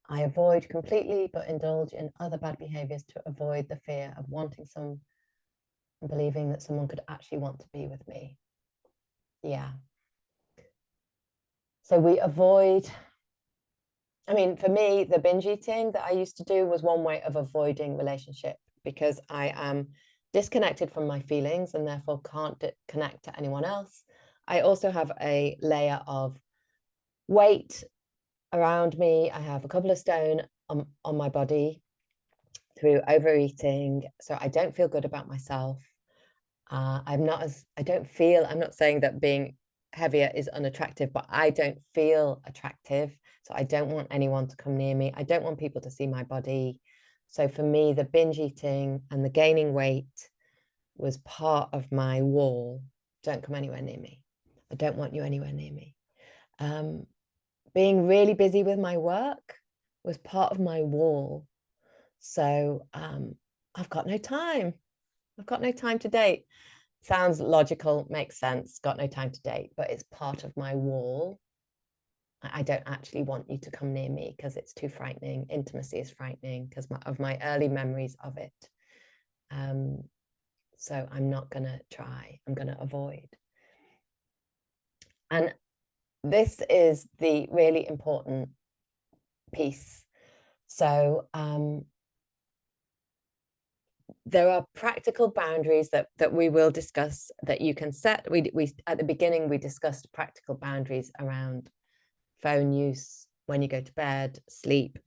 I avoid completely, but indulge in other bad behaviors to avoid the fear of wanting some, and believing that someone could actually want to be with me. Yeah. So we avoid, I mean, for me, the binge eating that I used to do was one way of avoiding relationship, because I am disconnected from my feelings and therefore can't connect to anyone else. I also have a layer of weight around me. I have a couple of stone on my body through overeating. So I don't feel good about myself. I'm not saying that being heavier is unattractive, but I don't feel attractive. So I don't want anyone to come near me. I don't want people to see my body. So for me, the binge eating and the gaining weight was part of my wall. Don't come anywhere near me. I don't want you anywhere near me. Being really busy with my work was part of my wall. So I've got no time. I've got no time to date. Sounds logical, makes sense, got no time to date, but it's part of my wall. I don't actually want you to come near me because it's too frightening. Intimacy is frightening because of my early memories of it. So I'm not going to try. I'm going to avoid. And this is the really important piece. So there are practical boundaries that we will discuss that you can set. We at the beginning, we discussed practical boundaries around phone use, when you go to bed, sleep,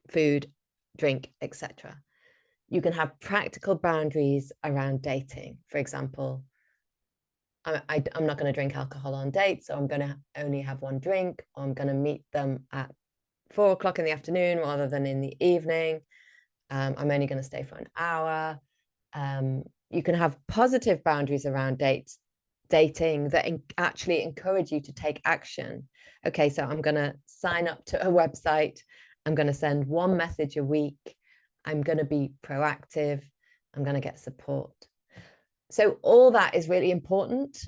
food, drink, etc. You can have practical boundaries around dating. For example, I'm not going to drink alcohol on dates, so I'm going to only have one drink, or I'm going to meet them at 4 o'clock in the afternoon rather than in the evening. I'm only going to stay for an hour. You can have positive boundaries around dating that actually encourage you to take action. Okay, so I'm going to sign up to a website. I'm going to send one message a week. I'm going to be proactive. I'm going to get support. So all that is really important.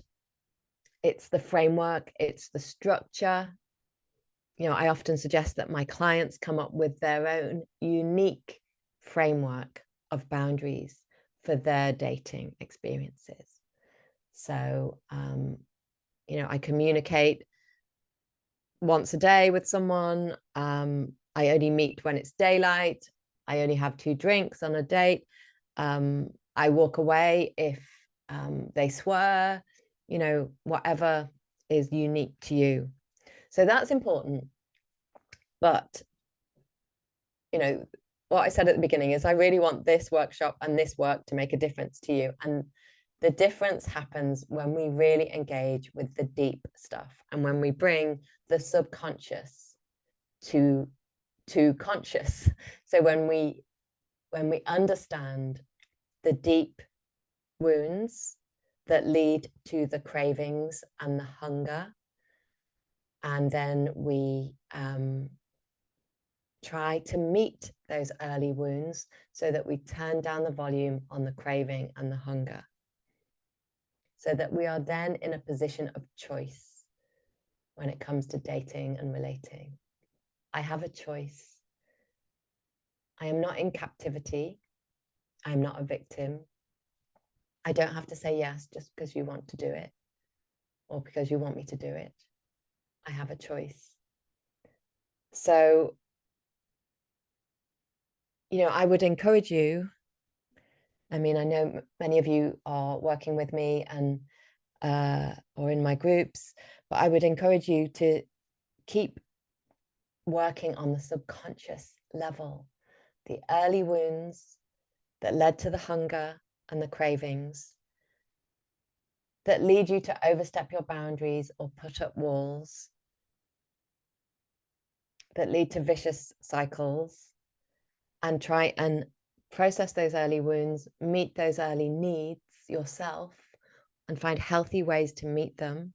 It's the framework, it's the structure. I often suggest that my clients come up with their own unique framework of boundaries for their dating experiences. So, I communicate once a day with someone. I only meet when it's daylight. I only have 2 drinks on a date. I walk away if they swear, whatever is unique to you. So that's important. But, what I said at the beginning is I really want this workshop and this work to make a difference to you. And the difference happens when we really engage with the deep stuff and when we bring the subconscious to conscious. So when we understand the deep wounds that lead to the cravings and the hunger, and then we try to meet those early wounds so that we turn down the volume on the craving and the hunger, so that we are then in a position of choice when it comes to dating and relating. I have a choice. I am not in captivity. I am not a victim. I don't have to say yes just because you want to do it or because you want me to do it. I have a choice. So, I would encourage you. I mean, I know many of you are working with me and or in my groups, but I would encourage you to keep working on the subconscious level, the early wounds that led to the hunger and the cravings, that lead you to overstep your boundaries or put up walls, that lead to vicious cycles, and try and process those early wounds, meet those early needs yourself, and find healthy ways to meet them.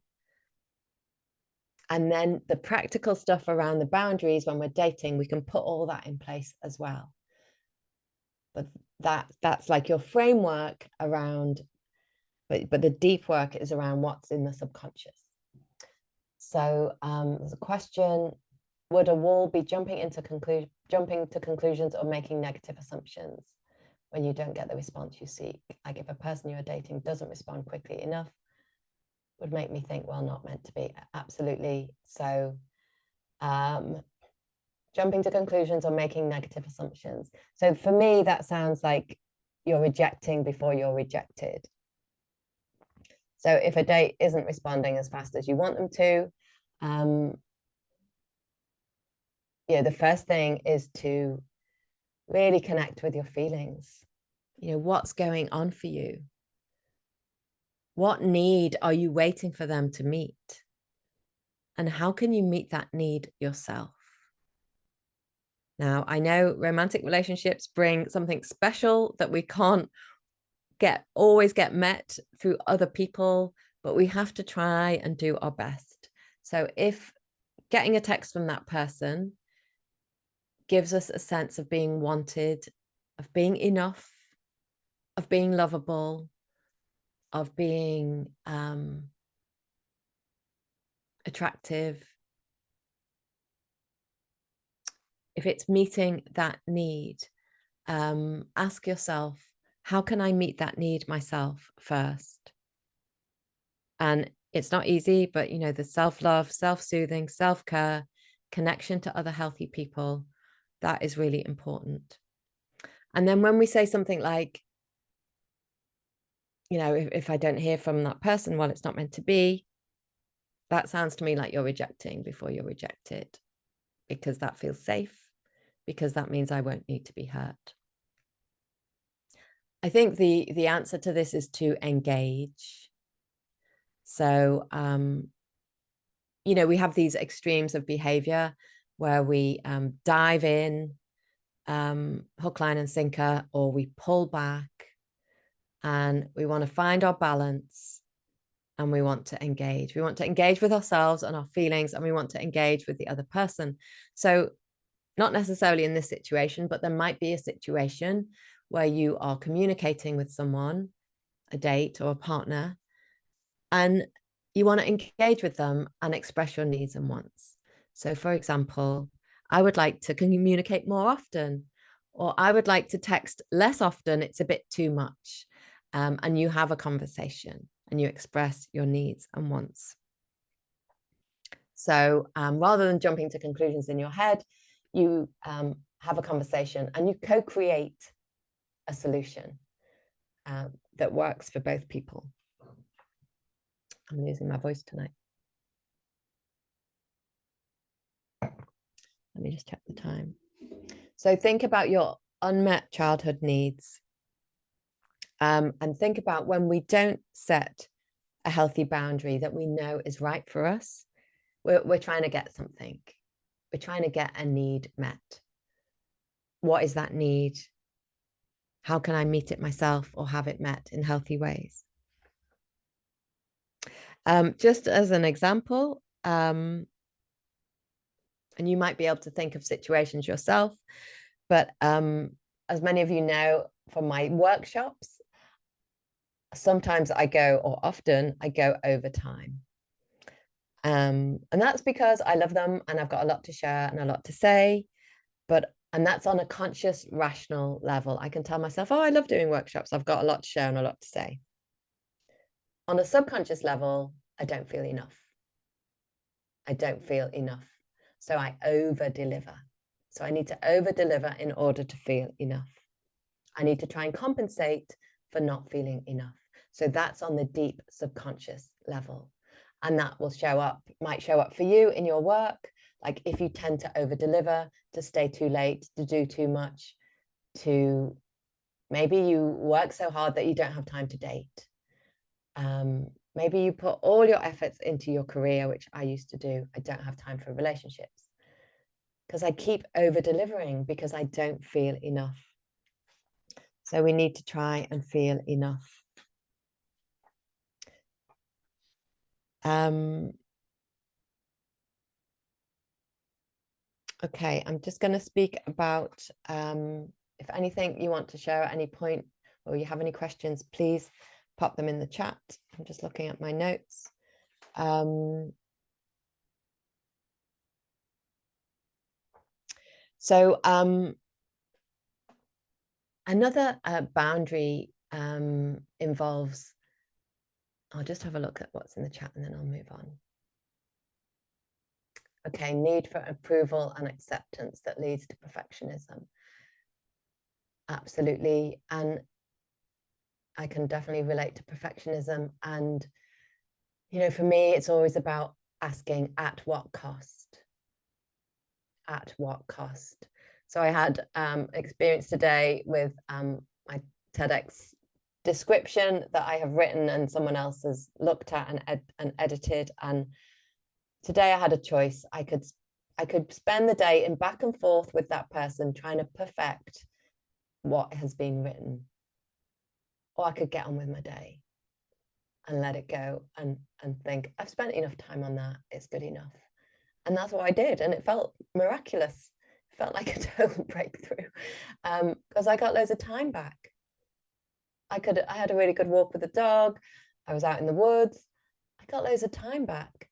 And then the practical stuff around the boundaries when we're dating, we can put all that in place as well. But that's like your framework around, but the deep work is around what's in the subconscious. So there's a question: would a wall be jumping to conclusions or making negative assumptions when you don't get the response you seek? Like if a person you're dating doesn't respond quickly enough, would make me think, well, not meant to be. Absolutely. So jumping to conclusions or making negative assumptions. So for me, that sounds like you're rejecting before you're rejected. So if a date isn't responding as fast as you want them to, the first thing is to really connect with your feelings. What's going on for you? What need are you waiting for them to meet? And how can you meet that need yourself? Now, I know romantic relationships bring something special that we can't always get met through other people, but we have to try and do our best. So if getting a text from that person gives us a sense of being wanted, of being enough, of being lovable, of being attractive, if it's meeting that need, ask yourself, how can I meet that need myself first? And it's not easy, but the self-love, self-soothing, self-care, connection to other healthy people, that is really important. And then when we say something like, if I don't hear from that person, well, it's not meant to be, that sounds to me like you're rejecting before you're rejected, because that feels safe, because that means I won't need to be hurt. I think the answer to this is to engage. So, we have these extremes of behavior where we dive in, hook, line, and sinker, or we pull back, and we want to find our balance, and we want to engage. We want to engage with ourselves and our feelings, and we want to engage with the other person. So not necessarily in this situation, but there might be a situation where you are communicating with someone, a date or a partner, and you want to engage with them and express your needs and wants. So, for example, I would like to communicate more often, or I would like to text less often. It's a bit too much. And you have a conversation and you express your needs and wants. So rather than jumping to conclusions in your head, you have a conversation and you co-create a solution that works for both people. I'm losing my voice tonight. Let me just check the time. So think about your unmet childhood needs, and think about when we don't set a healthy boundary that we know is right for us. We're trying to get something. We're trying to get a need met. What is that need? How can I meet it myself or have it met in healthy ways? Just as an example, and you might be able to think of situations yourself, but as many of you know from my workshops, sometimes I go, or often I go overtime. And that's because I love them and I've got a lot to share and a lot to say, and that's on a conscious, rational level. I can tell myself, oh, I love doing workshops. I've got a lot to share and a lot to say. On a subconscious level, I don't feel enough. I don't feel enough. So I over deliver. So I need to over deliver in order to feel enough. I need to try and compensate for not feeling enough. So that's on the deep subconscious level. And that will might show up for you in your work. Like if you tend to over deliver, to stay too late, to do too much, to maybe you work so hard that you don't have time to date. Maybe you put all your efforts into your career, which I used to do. I don't have time for relationships because I keep over delivering because I don't feel enough. So we need to try and feel enough. Okay, I'm just going to speak about, if anything you want to share at any point or you have any questions, please pop them in the chat. I'm just looking at my notes. So another boundary involves, I'll just have a look at what's in the chat and then I'll move on. Okay, need for approval and acceptance that leads to perfectionism. Absolutely. And I can definitely relate to perfectionism. And, for me, it's always about asking at what cost? At what cost? So I had experience today with my TEDx description that I have written and someone else has looked at and edited. And today I had a choice. I could spend the day in back and forth with that person trying to perfect what has been written. or I could get on with my day and let it go and think, I've spent enough time on that, it's good enough. And that's what I did, and it felt miraculous. It felt like a total breakthrough, because I got loads of time back. I had a really good walk with the dog. I was out in the woods. I got loads of time back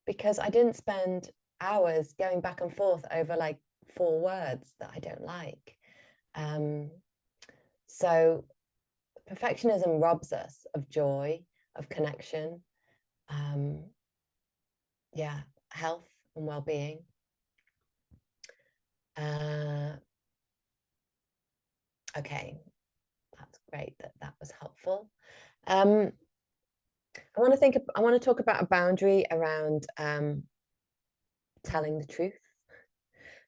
because I didn't spend hours going back and forth over like 4 words that I don't like. So perfectionism robs us of joy, of connection, yeah, health and well-being. Okay, that's great that was helpful. I want to talk about a boundary around telling the truth.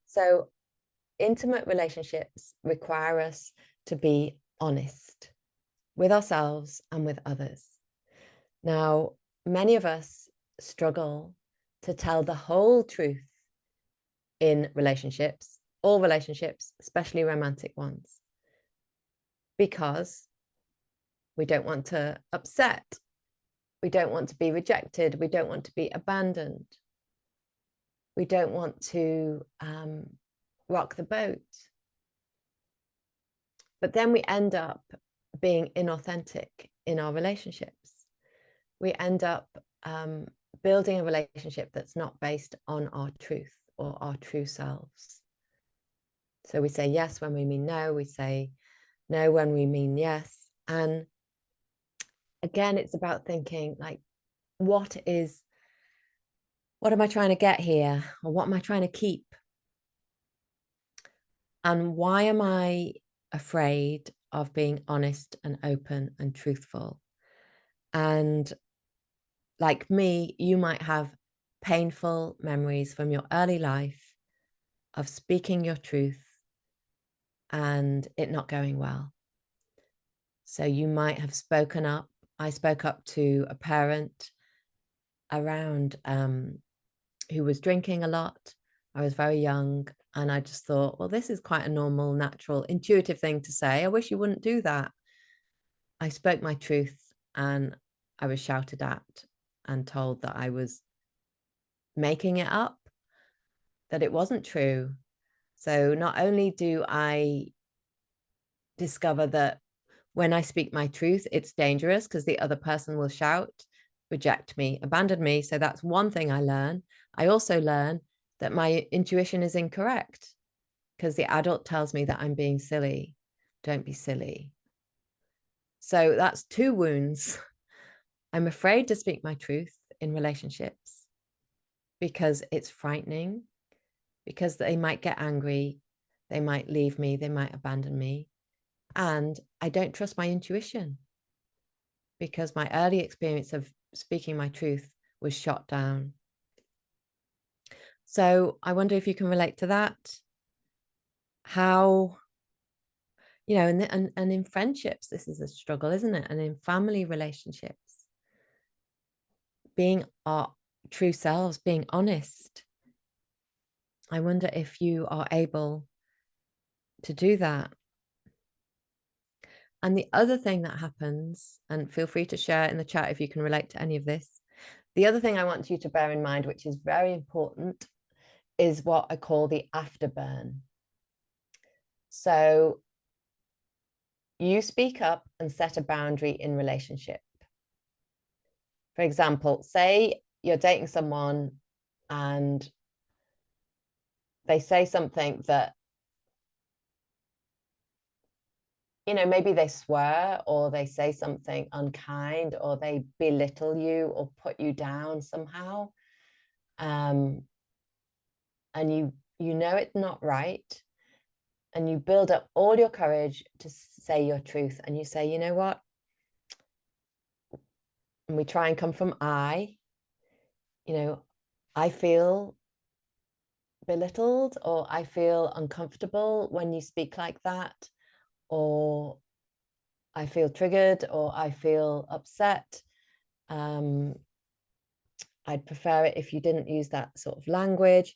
So intimate relationships require us to be honest with ourselves and with others. Now, many of us struggle to tell the whole truth in relationships, all relationships, especially romantic ones, because we don't want to upset, we don't want to be rejected, we don't want to be abandoned, we don't want to rock the boat. But then we end up being inauthentic in our relationships. We end up building a relationship that's not based on our truth or our true selves. So we say yes when we mean no, we say no when we mean yes. And again, it's about thinking like, what am I trying to get here? Or what am I trying to keep? And why am I afraid of being honest and open and truthful? And like me, you might have painful memories from your early life of speaking your truth and it not going well. So you might have spoken up. I spoke up to a parent around who was drinking a lot. I was very young, and I just thought, well, this is quite a normal, natural, intuitive thing to say. I wish you wouldn't do that. I spoke my truth and I was shouted at and told that I was making it up, that it wasn't true. So not only do I discover that when I speak my truth, it's dangerous because the other person will shout, reject me, abandon me. So that's one thing I learn. I also learn that my intuition is incorrect because the adult tells me that I'm being silly. Don't be silly. So that's 2 wounds. I'm afraid to speak my truth in relationships because it's frightening, because they might get angry, they might leave me, they might abandon me. And I don't trust my intuition because my early experience of speaking my truth was shot down. So I wonder if you can relate to that. How, and in friendships, this is a struggle, isn't it? And in family relationships, being our true selves, being honest. I wonder if you are able to do that. And the other thing that happens, and feel free to share in the chat if you can relate to any of this. The other thing I want you to bear in mind, which is very important, is what I call the afterburn. So you speak up and set a boundary in relationship. For example, say you're dating someone and they say something that, maybe they swear or they say something unkind or they belittle you or put you down somehow. And you know it's not right. And you build up all your courage to say your truth. And you say, you know what? And we try and come from I feel belittled or I feel uncomfortable when you speak like that, or I feel triggered or I feel upset. I'd prefer it if you didn't use that sort of language.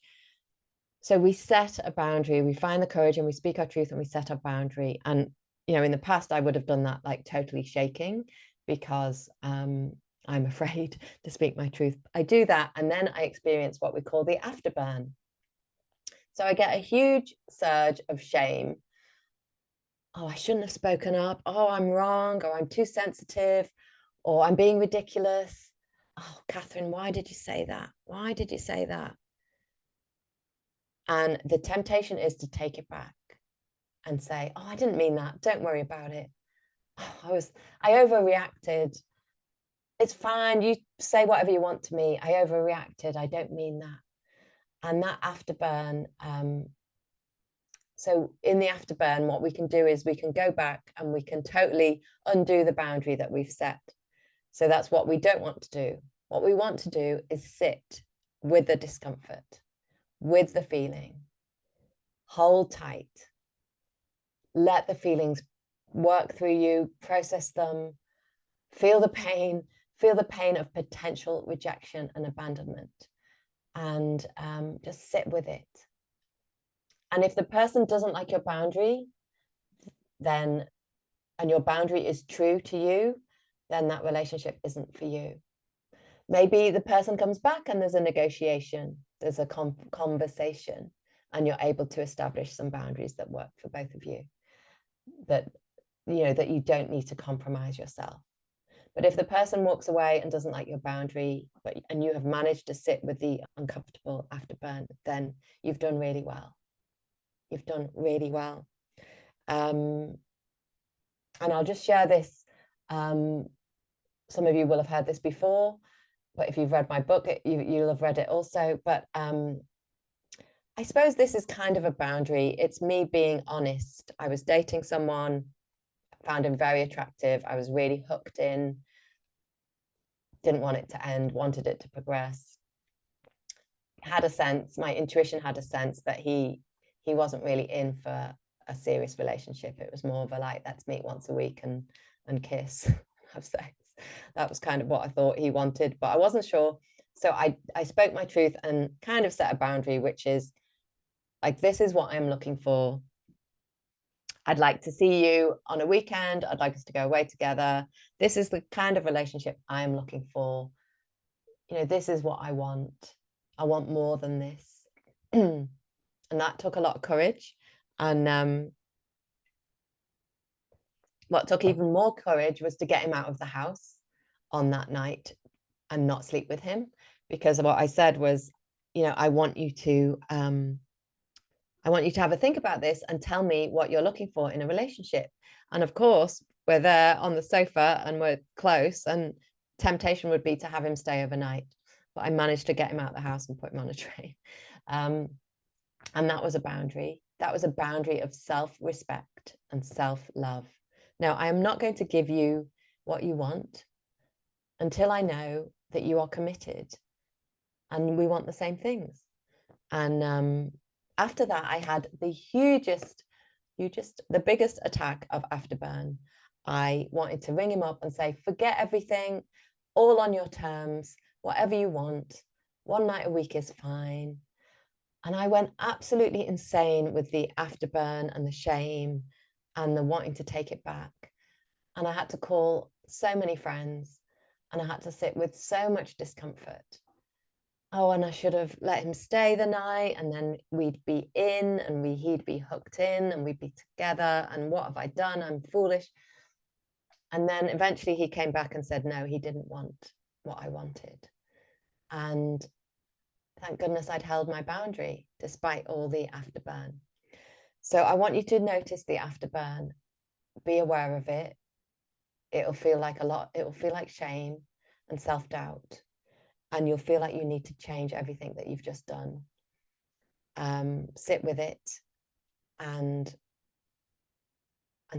So we set a boundary, we find the courage and we speak our truth and we set a boundary. And you know, in the past I would have done that like totally shaking, because I'm afraid to speak my truth. I do that, and then I experience what we call the afterburn. So I get a huge surge of shame. Oh, I shouldn't have spoken up. Oh, I'm wrong, or I'm too sensitive, or I'm being ridiculous. Oh, Catherine, why did you say that? Why did you say that? And the temptation is to take it back and say, oh, I didn't mean that. Don't worry about it. Oh, I overreacted. It's fine. You say whatever you want to me. I overreacted. I don't mean that. And that afterburn. So in the afterburn, what we can do is we can go back and we can totally undo the boundary that we've set. So that's what we don't want to do. What we want to do is sit with the discomfort, with the feeling, hold tight, let the feelings work through you, process them, feel the pain of potential rejection and abandonment, and just sit with it. And if the person doesn't like your boundary, then, and your boundary is true to you, then that relationship isn't for you. Maybe the person comes back and there's a negotiation, there's a conversation, and you're able to establish some boundaries that work for both of you, that, you know, that you don't need to compromise yourself. But if the person walks away and doesn't like your boundary, and you have managed to sit with the uncomfortable afterburn, then you've done really well. You've done really well. And I'll just share this. Some of you will have heard this before, but if you've read my book, you'll have read it also. But I suppose this is kind of a boundary. It's me being honest. I was dating someone, found him very attractive. I was really hooked in, didn't want it to end, wanted it to progress. Had a sense, my intuition had a sense that he wasn't really in for a serious relationship. It was more of a like, let's meet once a week and kiss, have sex. That was kind of what I thought he wanted, but I wasn't sure. So I spoke my truth and kind of set a boundary, which is like, this is what I'm looking for. I'd like to see you on a weekend. I'd like us to go away together. This is the kind of relationship I'm looking for. You know, this is what I want. I want more than this. And that took a lot of courage. And what took even more courage was to get him out of the house on that night and not sleep with him. Because what I said was, you know, I want you to have a think about this and tell me what you're looking for in a relationship. And of course, we're there on the sofa and we're close, and temptation would be to have him stay overnight. But I managed to get him out of the house and put him on a train. And that was a boundary. That was a boundary of self-respect and self-love. Now, I am not going to give you what you want until I know that you are committed and we want the same things. And after that, I had the the biggest attack of afterburn. I wanted to ring him up and say, forget everything, all on your terms, whatever you want. One night a week is fine. And I went absolutely insane with the afterburn and the shame and the wanting to take it back. And I had to call so many friends, and I had to sit with so much discomfort. Oh, and I should have let him stay the night, and then we'd be in, and he'd be hooked in, and we'd be together. And what have I done? I'm foolish. And then eventually he came back and said, no, he didn't want what I wanted. And thank goodness I'd held my boundary despite all the afterburn. So I want you to notice the afterburn, be aware of it. It'll feel like a lot. It will feel like shame and self-doubt. And you'll feel like you need to change everything that you've just done. Sit with it and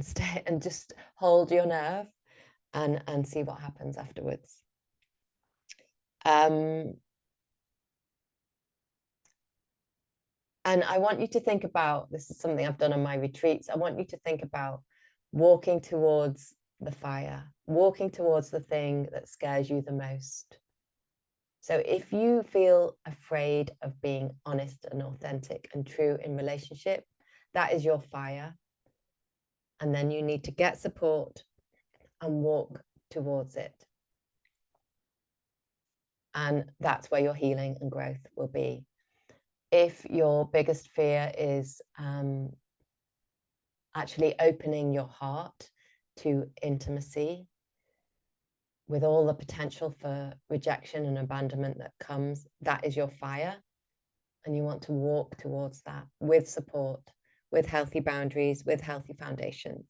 stay and just hold your nerve and see what happens afterwards. And I want you to think about, this is something I've done on my retreats, I want you to think about walking towards the fire, walking towards the thing that scares you the most. So if you feel afraid of being honest and authentic and true in relationship, that is your fire. And then you need to get support and walk towards it. And that's where your healing and growth will be. If your biggest fear is actually opening your heart to intimacy with all the potential for rejection and abandonment that comes, that is your fire. And you want to walk towards that with support, with healthy boundaries, with healthy foundations.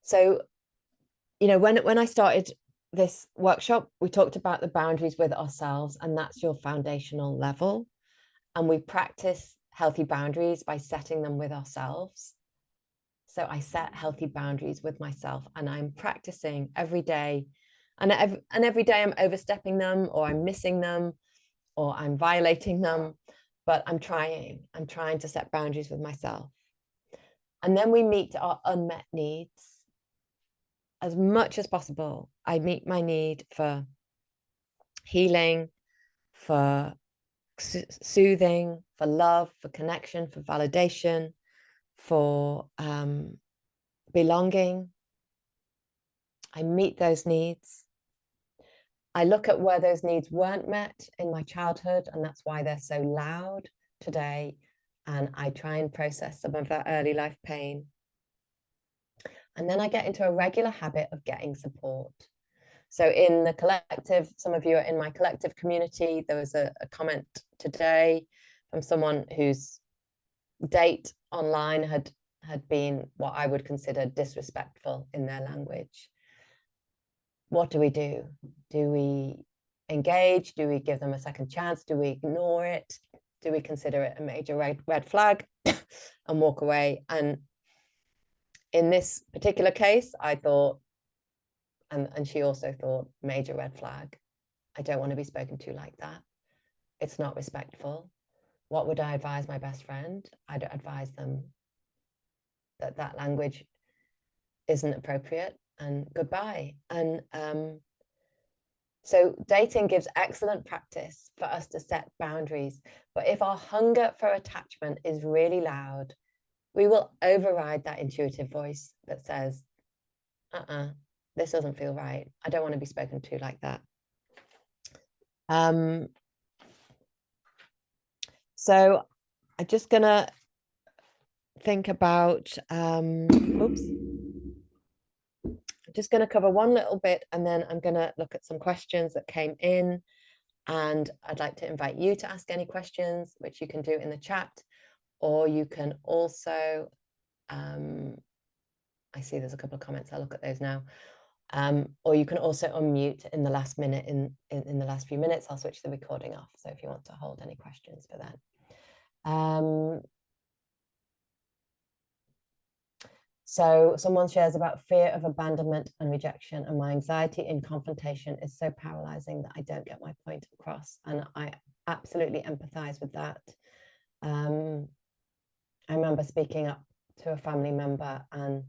So, you know, when I started this workshop, we talked about the boundaries with ourselves, and that's your foundational level. And we practice healthy boundaries by setting them with ourselves. So I set healthy boundaries with myself, and I'm practicing every day. And every day I'm overstepping them, or I'm missing them, or I'm violating them. But I'm trying to set boundaries with myself. And then we meet our unmet needs as much as possible. I meet my need for healing, for soothing, for love, for connection, for validation, for belonging. I meet those needs. I look at where those needs weren't met in my childhood, and that's why they're so loud today. And I try and process some of that early life pain. And then I get into a regular habit of getting support. So in the collective, some of you are in my collective community. There was a comment today from someone whose date online had been what I would consider disrespectful in their language. What do? Do we engage? Do we give them a second chance? Do we ignore it? Do we consider it a major red flag and walk away? And in this particular case, I thought, and she also thought, major red flag. I don't want to be spoken to like that. It's not respectful. What would I advise my best friend? I'd advise them that that language isn't appropriate, and goodbye. And so dating gives excellent practice for us to set boundaries. But if our hunger for attachment is really loud, we will override that intuitive voice that says, this doesn't feel right. I don't want to be spoken to like that. So I'm just gonna think about, oops. I'm just gonna cover one little bit, and then I'm gonna look at some questions that came in. And I'd like to invite you to ask any questions, which you can do in the chat, or you can also, I see there's a couple of comments, I'll look at those now. Or you can also unmute in the last minute, in the last few minutes. I'll switch the recording off. So if you want to hold any questions for that. So someone shares about fear of abandonment and rejection, and my anxiety in confrontation is so paralyzing that I don't get my point across. And I absolutely empathize with that. I remember speaking up to a family member and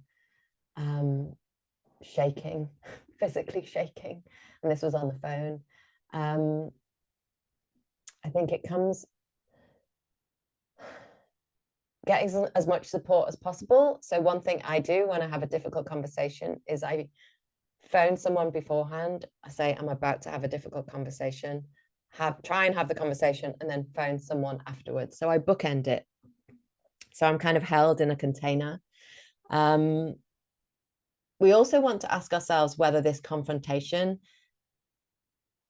shaking, physically shaking, and this was on the phone. I think it comes getting as much support as possible. So one thing I do when I have a difficult conversation is I phone someone beforehand. I say, I'm about to have a difficult conversation, try and have the conversation, and then phone someone afterwards. So I bookend it. So I'm kind of held in a container. We also want to ask ourselves whether this confrontation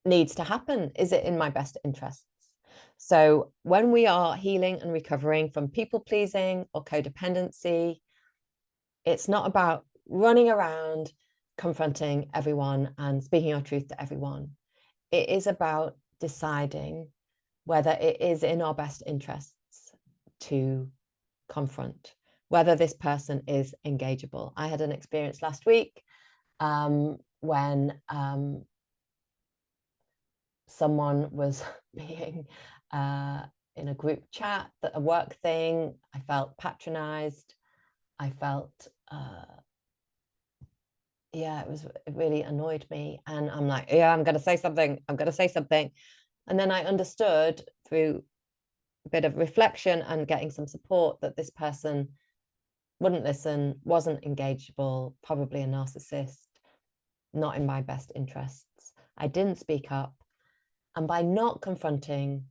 needs to happen. Is it in my best interests? So when we are healing and recovering from people pleasing or codependency, it's not about running around confronting everyone and speaking our truth to everyone. It is about deciding whether it is in our best interests to confront, whether this person is engageable. I had an experience last week when someone was being in a group chat, a work thing. I felt patronized. I felt, it really annoyed me. And I'm like, yeah, I'm going to say something. I'm going to say something. And then I understood through bit of reflection and getting some support that this person wouldn't listen, wasn't engageable, probably a narcissist, not in my best interests. I didn't speak up. And by not confronting,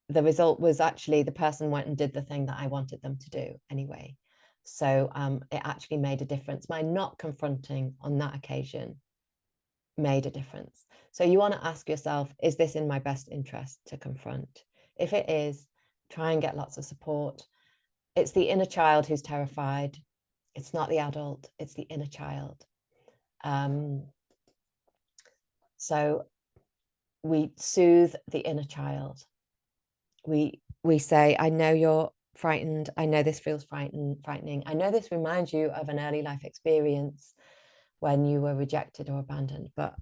the result was actually the person went and did the thing that I wanted them to do anyway. So it actually made a difference. My not confronting on that occasion made a difference. So you want to ask yourself, is this in my best interest to confront? If it is, try and get lots of support. It's the inner child who's terrified. It's not the adult, it's the inner child. So we soothe the inner child. We say, I know you're frightened. I know this feels frightening. I know this reminds you of an early life experience when you were rejected or abandoned, but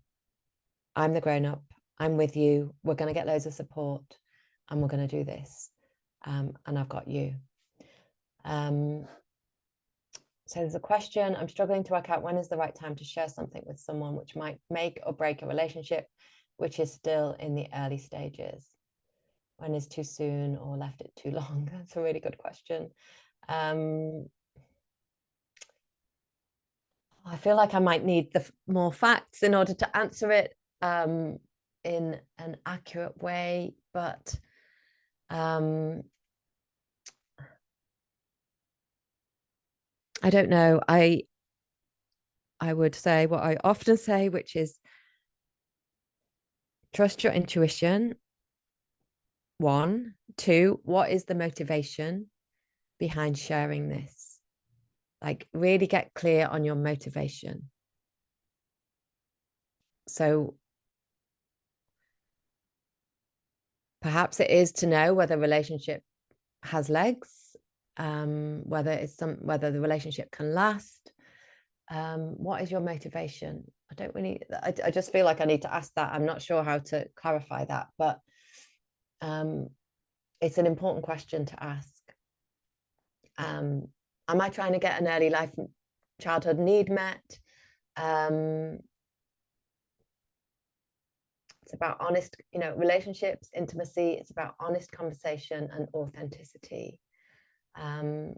I'm the grown-up. I'm with you. We're going to get loads of support and we're going to do this. And I've got you. So there's a question. I'm struggling to work out when is the right time to share something with someone which might make or break a relationship, which is still in the early stages. When is too soon or left it too long? That's a really good question. I feel like I might need more facts in order to answer it in an accurate way, but I don't know. I would say what I often say, which is trust your intuition. 1, 2, what is the motivation behind sharing this? Like, really get clear on your motivation. So perhaps it is to know whether relationship has legs, whether the relationship can last. What is your motivation? I just feel like I need to ask that. I'm not sure how to clarify that, but it's an important question to ask. Am I trying to get an early life childhood need met? It's about honest, relationships, intimacy. It's about honest conversation and authenticity. Part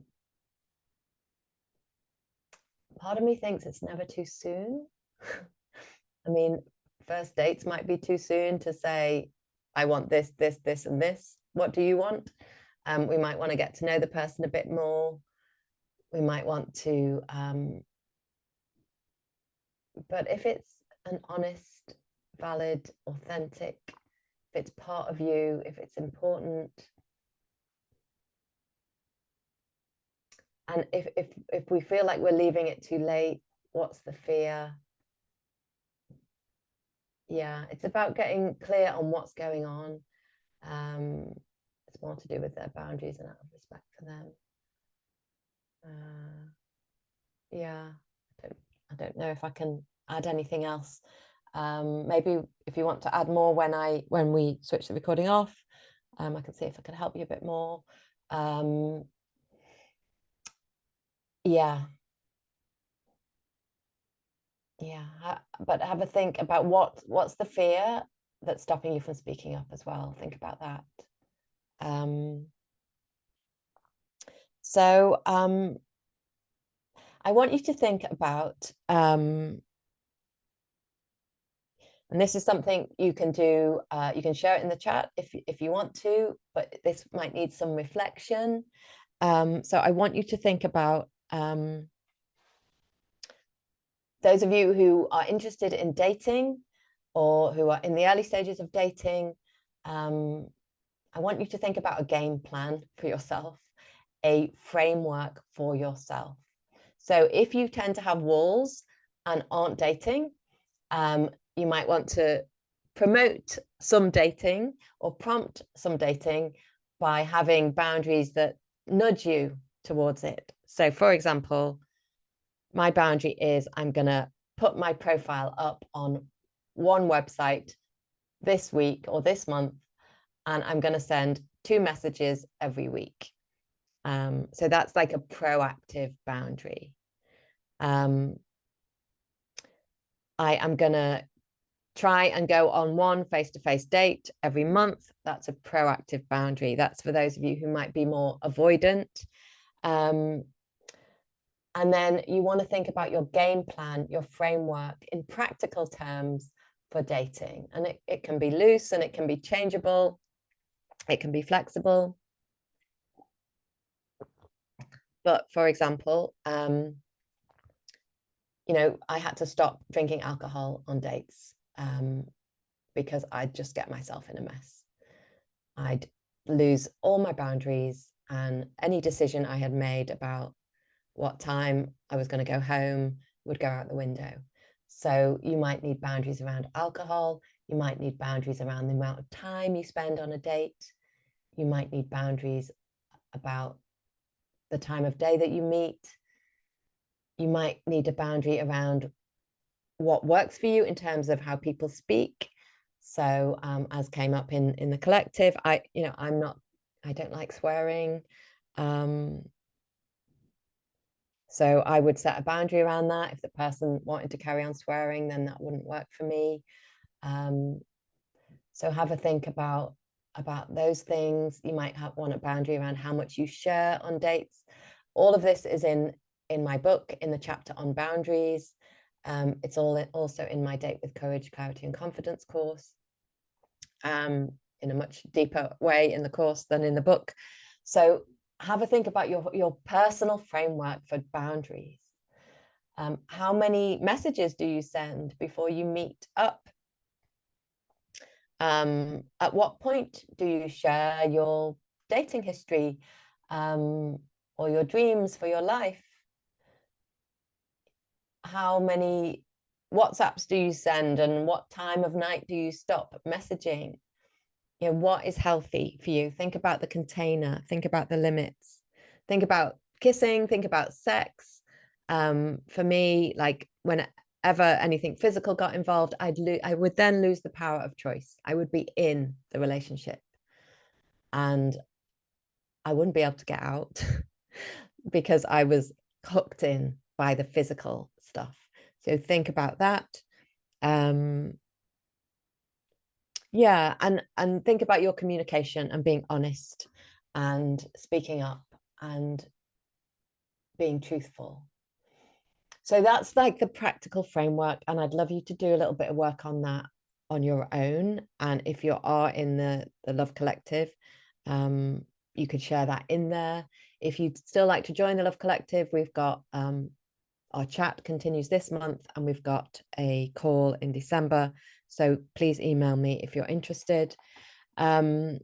of me thinks it's never too soon. I mean, first dates might be too soon to say, I want this, this, this, and this. What do you want? We might want to get to know the person a bit more. We might want to, but if it's an honest, valid, authentic, if it's part of you, if it's important, and if we feel like we're leaving it too late, what's the fear? Yeah, it's about getting clear on what's going on. It's more to do with their boundaries and out of respect for them. Yeah, I don't know if I can add anything else. Maybe if you want to add more when we switch the recording off, I can see if I can help you a bit more. Yeah, but have a think about what's the fear that's stopping you from speaking up as well. Think about that. So I want you to think about, and this is something you can do, you can share it in the chat if you want to, but this might need some reflection. So I want you to think about those of you who are interested in dating or who are in the early stages of dating. I want you to think about a game plan for yourself, a framework for yourself. So if you tend to have walls and aren't dating, you might want to promote some dating or prompt some dating by having boundaries that nudge you towards it. So for example, my boundary is I'm going to put my profile up on one website this week or this month, and I'm going to send 2 messages every week. So that's like a proactive boundary. I am going to try and go on one face-to-face date every month. That's a proactive boundary. That's for those of you who might be more avoidant. And then you want to think about your game plan, your framework in practical terms for dating. And it can be loose and it can be changeable. It can be flexible. But for example, I had to stop drinking alcohol on dates because I'd just get myself in a mess. I'd lose all my boundaries, and any decision I had made about what time I was going to go home would go out the window. So you might need boundaries around alcohol. You might need boundaries around the amount of time you spend on a date. You might need boundaries about the time of day that you meet. You might need a boundary around what works for you in terms of how people speak. So as came up in the collective, I don't like swearing. So I would set a boundary around that. If the person wanted to carry on swearing, then that wouldn't work for me. So have a think about those things. You might want a boundary around how much you share on dates. All of this is in my book, in the chapter on boundaries. It's also in my Date with Courage, Clarity and Confidence course, in a much deeper way in the course than in the book. So have a think about your personal framework for boundaries. How many messages do you send before you meet up? At what point do you share your dating history or your dreams for your life? How many WhatsApps do you send, and what time of night do you stop messaging? What is healthy for you? Think about the container, think about the limits, think about kissing, think about sex. For me, like whenever anything physical got involved, I would then lose the power of choice. I would be in the relationship and I wouldn't be able to get out because I was hooked in by the physical stuff. So think about that. Yeah, and think about your communication and being honest and speaking up and being truthful. So that's like the practical framework, and I'd love you to do a little bit of work on that on your own. And if you are in the Love Collective, you could share that in there. If you'd still like to join the Love Collective, we've got our chat continues this month, and we've got a call in December. So please email me if you're interested. And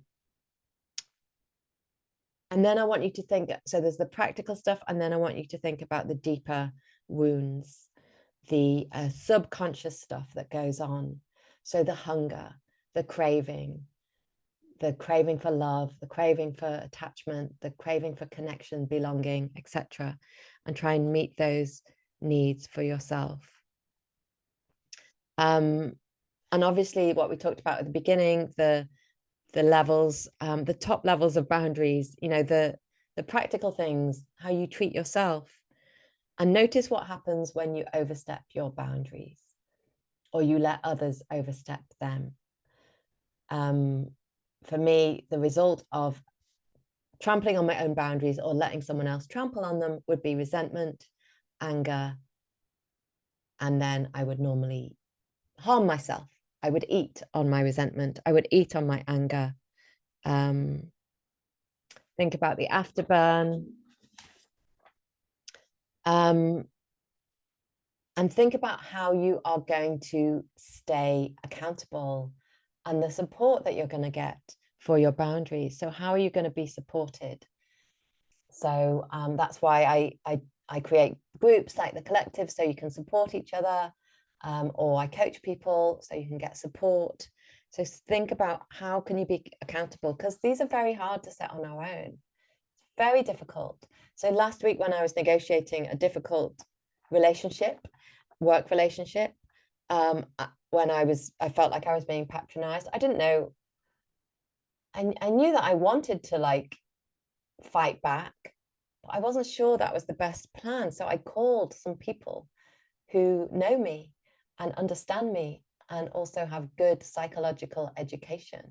then I want you to think, so there's the practical stuff, and then I want you to think about the deeper wounds, the subconscious stuff that goes on. So the hunger, the craving for love, the craving for attachment, the craving for connection, belonging, etc. And try and meet those needs for yourself. And obviously what we talked about at the beginning, the levels, the top levels of boundaries, the practical things, how you treat yourself. And notice what happens when you overstep your boundaries or you let others overstep them. For me, the result of trampling on my own boundaries or letting someone else trample on them would be resentment, anger, and then I would normally harm myself. I would eat on my resentment. I would eat on my anger. Think about the afterburn. And think about how you are going to stay accountable and the support that you're going to get for your boundaries. So how are you going to be supported? So that's why I create groups like the Collective so you can support each other, or I coach people so you can get support. So think about how can you be accountable, because these are very hard to set on our own. It's very difficult. So last week when I was negotiating a difficult work relationship, when I felt like I was being patronized, I didn't know. I knew that I wanted to like fight back, but I wasn't sure that was the best plan. So I called some people who know me and understand me and also have good psychological education.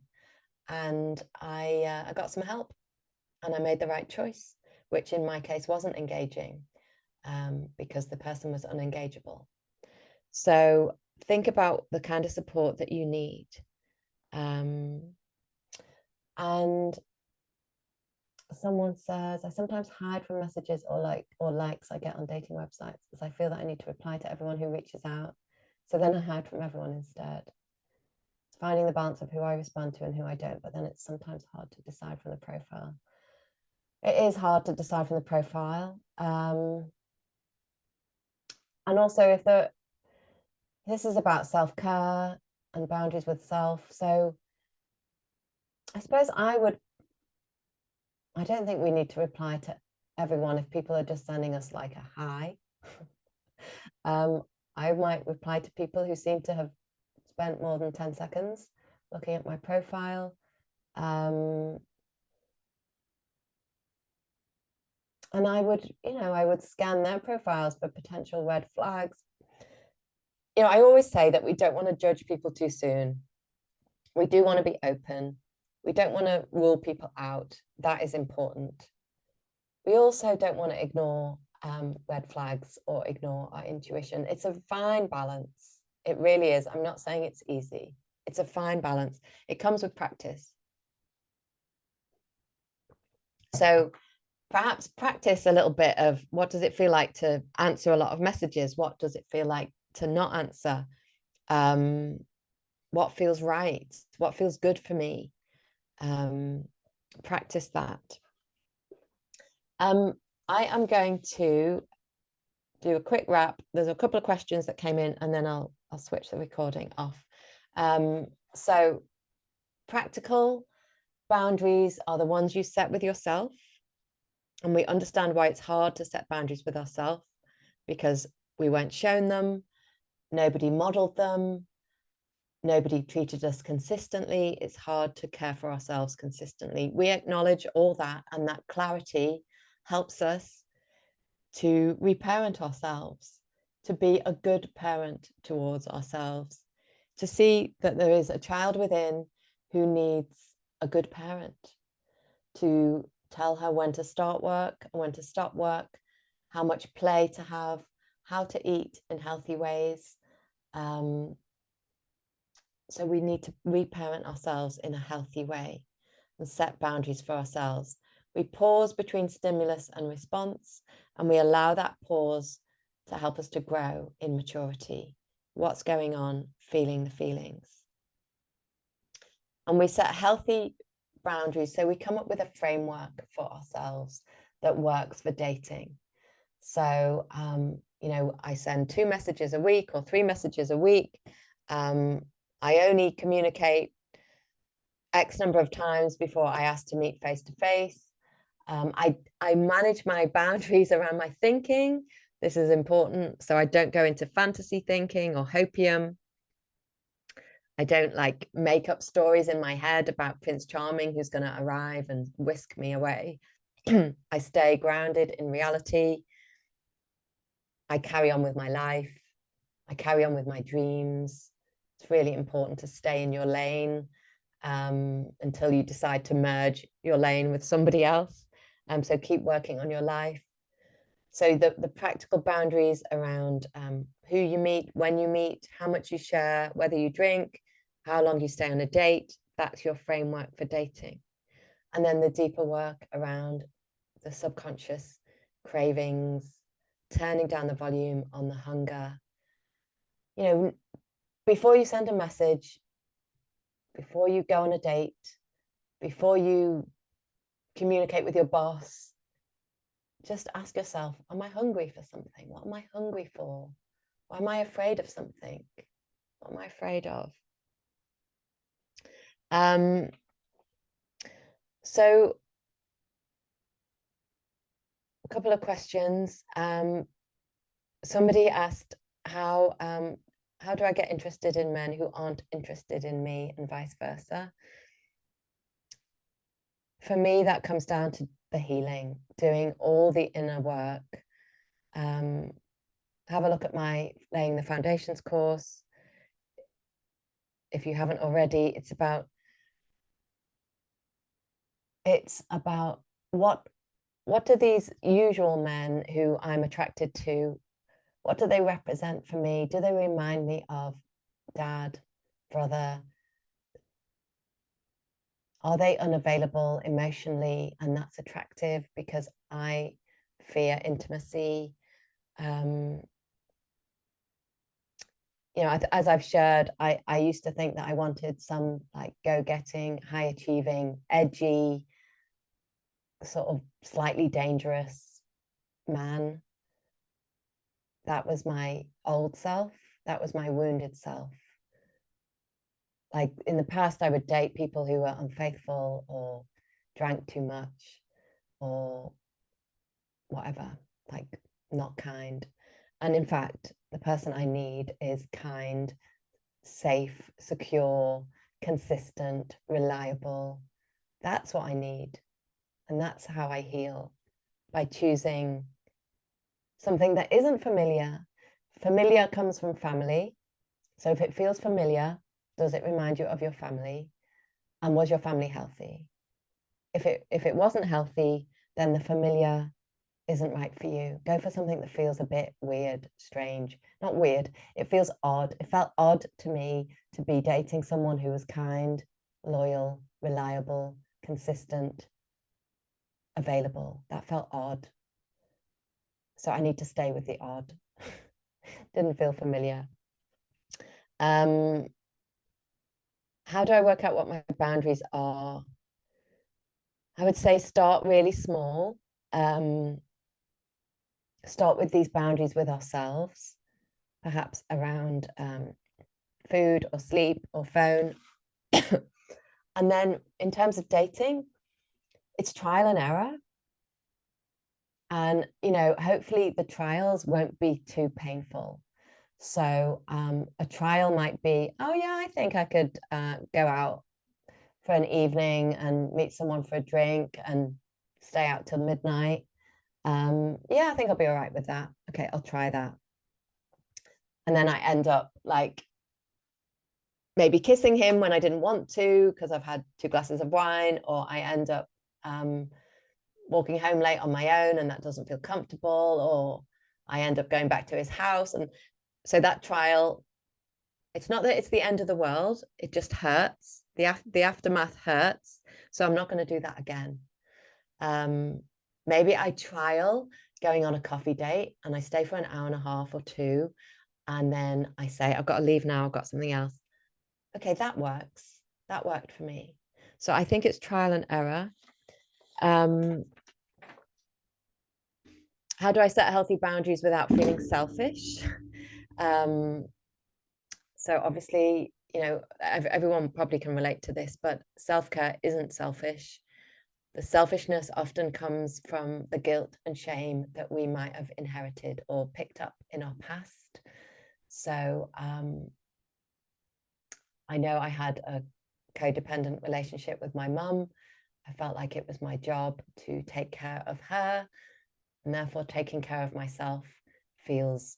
And I got some help, and I made the right choice, which in my case wasn't engaging, because the person was unengageable. So think about the kind of support that you need. And someone says, I sometimes hide from messages or likes I get on dating websites because I feel that I need to reply to everyone who reaches out. So then I hide from everyone instead. It's finding the balance of who I respond to and who I don't, but then it's sometimes hard to decide from the profile. It is hard to decide from the profile. And also, if this is about self-care and boundaries with self. So I suppose I don't think we need to reply to everyone if people are just sending us like a hi. I might reply to people who seem to have spent more than 10 seconds looking at my profile. And I would scan their profiles for potential red flags. I always say that we don't want to judge people too soon. We do want to be open. We don't want to rule people out. That is important. We also don't want to ignore red flags or ignore our intuition. It's a fine balance. It really is. I'm not saying it's easy. It's a fine balance. It comes with practice. So perhaps practice a little bit of what does it feel like to answer a lot of messages? What does it feel like to not answer? What feels right? What feels good for me? Practice that. I am going to do a quick wrap. There's a couple of questions that came in, and then I'll switch the recording off. So practical boundaries are the ones you set with yourself. And we understand why it's hard to set boundaries with ourselves, because we weren't shown them, nobody modeled them, nobody treated us consistently. It's hard to care for ourselves consistently. We acknowledge all that, and that clarity helps us to reparent ourselves, to be a good parent towards ourselves, to see that there is a child within who needs a good parent, to tell her when to start work and when to stop work, how much play to have, how to eat in healthy ways. So we need to reparent ourselves in a healthy way and set boundaries for ourselves. We pause between stimulus and response, and we allow that pause to help us to grow in maturity. What's going on, feeling the feelings. And we set healthy boundaries. So we come up with a framework for ourselves that works for dating. So, I send 2 messages a week or 3 messages a week. I only communicate X number of times before I ask to meet face to face. I manage my boundaries around my thinking. This is important. So I don't go into fantasy thinking or hopium. I don't make up stories in my head about Prince Charming who's going to arrive and whisk me away. I stay grounded in reality. I carry on with my life. I carry on with my dreams. It's really important to stay in your lane until you decide to merge your lane with somebody else. So keep working on your life. So the practical boundaries around who you meet, when you meet, how much you share, whether you drink, how long you stay on a date, that's your framework for dating. And then the deeper work around the subconscious cravings, turning down the volume on the hunger. Before you send a message, before you go on a date, before you communicate with your boss, just ask yourself, am I hungry for something? What am I hungry for? Or am I afraid of something? What am I afraid of? So a couple of questions. Somebody asked, how do I get interested in men who aren't interested in me, and vice versa? For me, that comes down to the healing, doing all the inner work. Have a look at my Laying the Foundations course. if you haven't already, it's about what do these usual men who I'm attracted to, what do they represent for me? Do they remind me of dad, brother? Are they unavailable emotionally? And that's attractive because I fear intimacy. You know, as I've shared, I used to think that I wanted some like go-getting, high-achieving, edgy, sort of slightly dangerous man. That was my old self. That was my wounded self. Like in the past, I would date people who were unfaithful or drank too much or whatever, like not kind. And in fact, the person I need is kind, safe, secure, consistent, reliable. That's what I need. And that's how I heal, by choosing something that isn't familiar. Familiar comes from family. So if it feels familiar, does it remind you of your family? And was your family healthy? If it wasn't healthy, then the familiar isn't right for you. Go for something that feels a bit weird, strange. Not weird, it feels odd. It felt odd to me to be dating someone who was kind, loyal, reliable, consistent, available. That felt odd. So I need to stay with the odd. Didn't feel familiar. How do I work out what my boundaries are? I would say start really small. Start with these boundaries with ourselves, perhaps around food or sleep or phone. And then in terms of dating, it's trial and error. And, you know, hopefully the trials won't be too painful. So a trial might be, oh yeah, I think I could go out for an evening and meet someone for a drink and stay out till midnight. Yeah, I think I'll be all right with that. Okay, I'll try that. And then I end up like maybe kissing him when I didn't want to because I've had 2 glasses of wine, or I end up walking home late on my own and that doesn't feel comfortable, or I end up going back to his house. And so that trial, it's not that it's the end of the world, it just hurts. The aftermath hurts. So I'm not going to do that again. Maybe I trial going on a coffee date and I stay for an hour and a half or 2. And then I say, I've got to leave now, I've got something else. Okay, that works. That worked for me. So I think it's trial and error. How do I set healthy boundaries without feeling selfish? So obviously, you know, everyone probably can relate to this, but self-care isn't selfish. The selfishness often comes from the guilt and shame that we might have inherited or picked up in our past. So I know I had a codependent relationship with my mum. I felt like it was my job to take care of her, and therefore taking care of myself feels,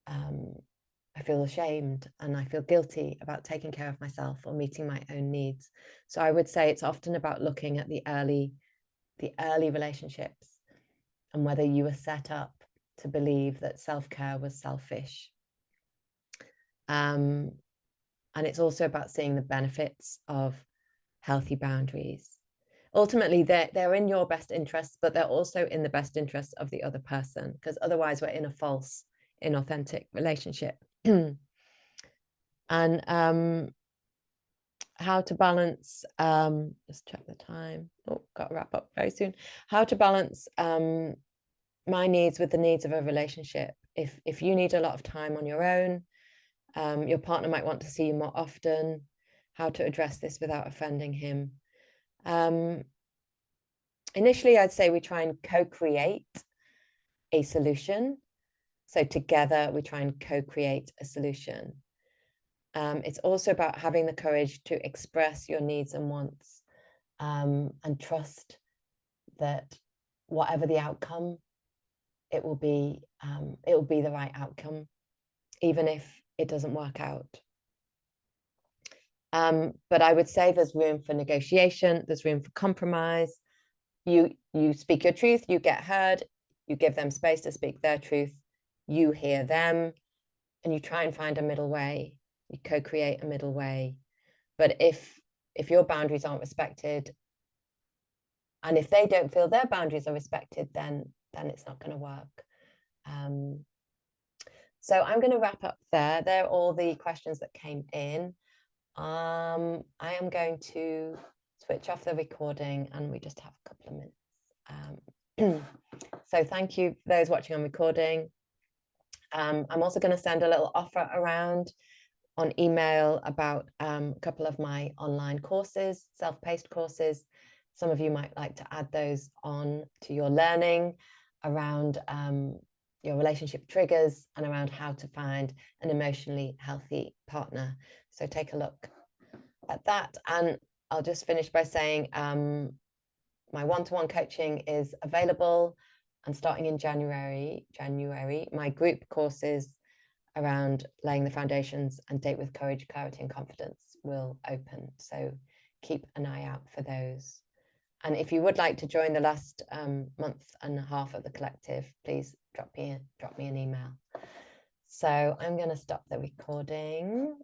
I feel ashamed and I feel guilty about taking care of myself or meeting my own needs. So I would say it's often about looking at the early relationships and whether you were set up to believe that self-care was selfish. And it's also about seeing the benefits of healthy boundaries. Ultimately, they're in your best interests, but they're also in the best interests of the other person, because otherwise we're in a false, inauthentic relationship. And how to balance, just check the time. Oh, got to wrap up very soon. How to balance my needs with the needs of a relationship. If you need a lot of time on your own, your partner might want to see you more often. How to address this without offending him. Initially, I'd say we try and co-create a solution. So together we try and co-create a solution. It's also about having the courage to express your needs and wants, and trust that whatever the outcome, it will be the right outcome, even if it doesn't work out. But I would say there's room for negotiation, there's room for compromise. You speak your truth, you get heard, you give them space to speak their truth, you hear them, and you try and find a middle way. You co-create a middle way. But if your boundaries aren't respected, and if they don't feel their boundaries are respected, then it's not going to work. So I'm going to wrap up there. They're all the questions that came in. I am going to switch off the recording, and we just have a couple of minutes. So thank you for those watching on recording. I'm also going to send a little offer around on email about a couple of my online courses, self-paced courses. Some of you might like to add those on to your learning around your relationship triggers and around how to find an emotionally healthy partner. So take a look at that. And I'll just finish by saying my one-to-one coaching is available, and starting in January, my group courses around laying the foundations and date with courage, clarity, and confidence will open. So keep an eye out for those. And if you would like to join the last month and a half of the collective, please drop me an email. So I'm going to stop the recording.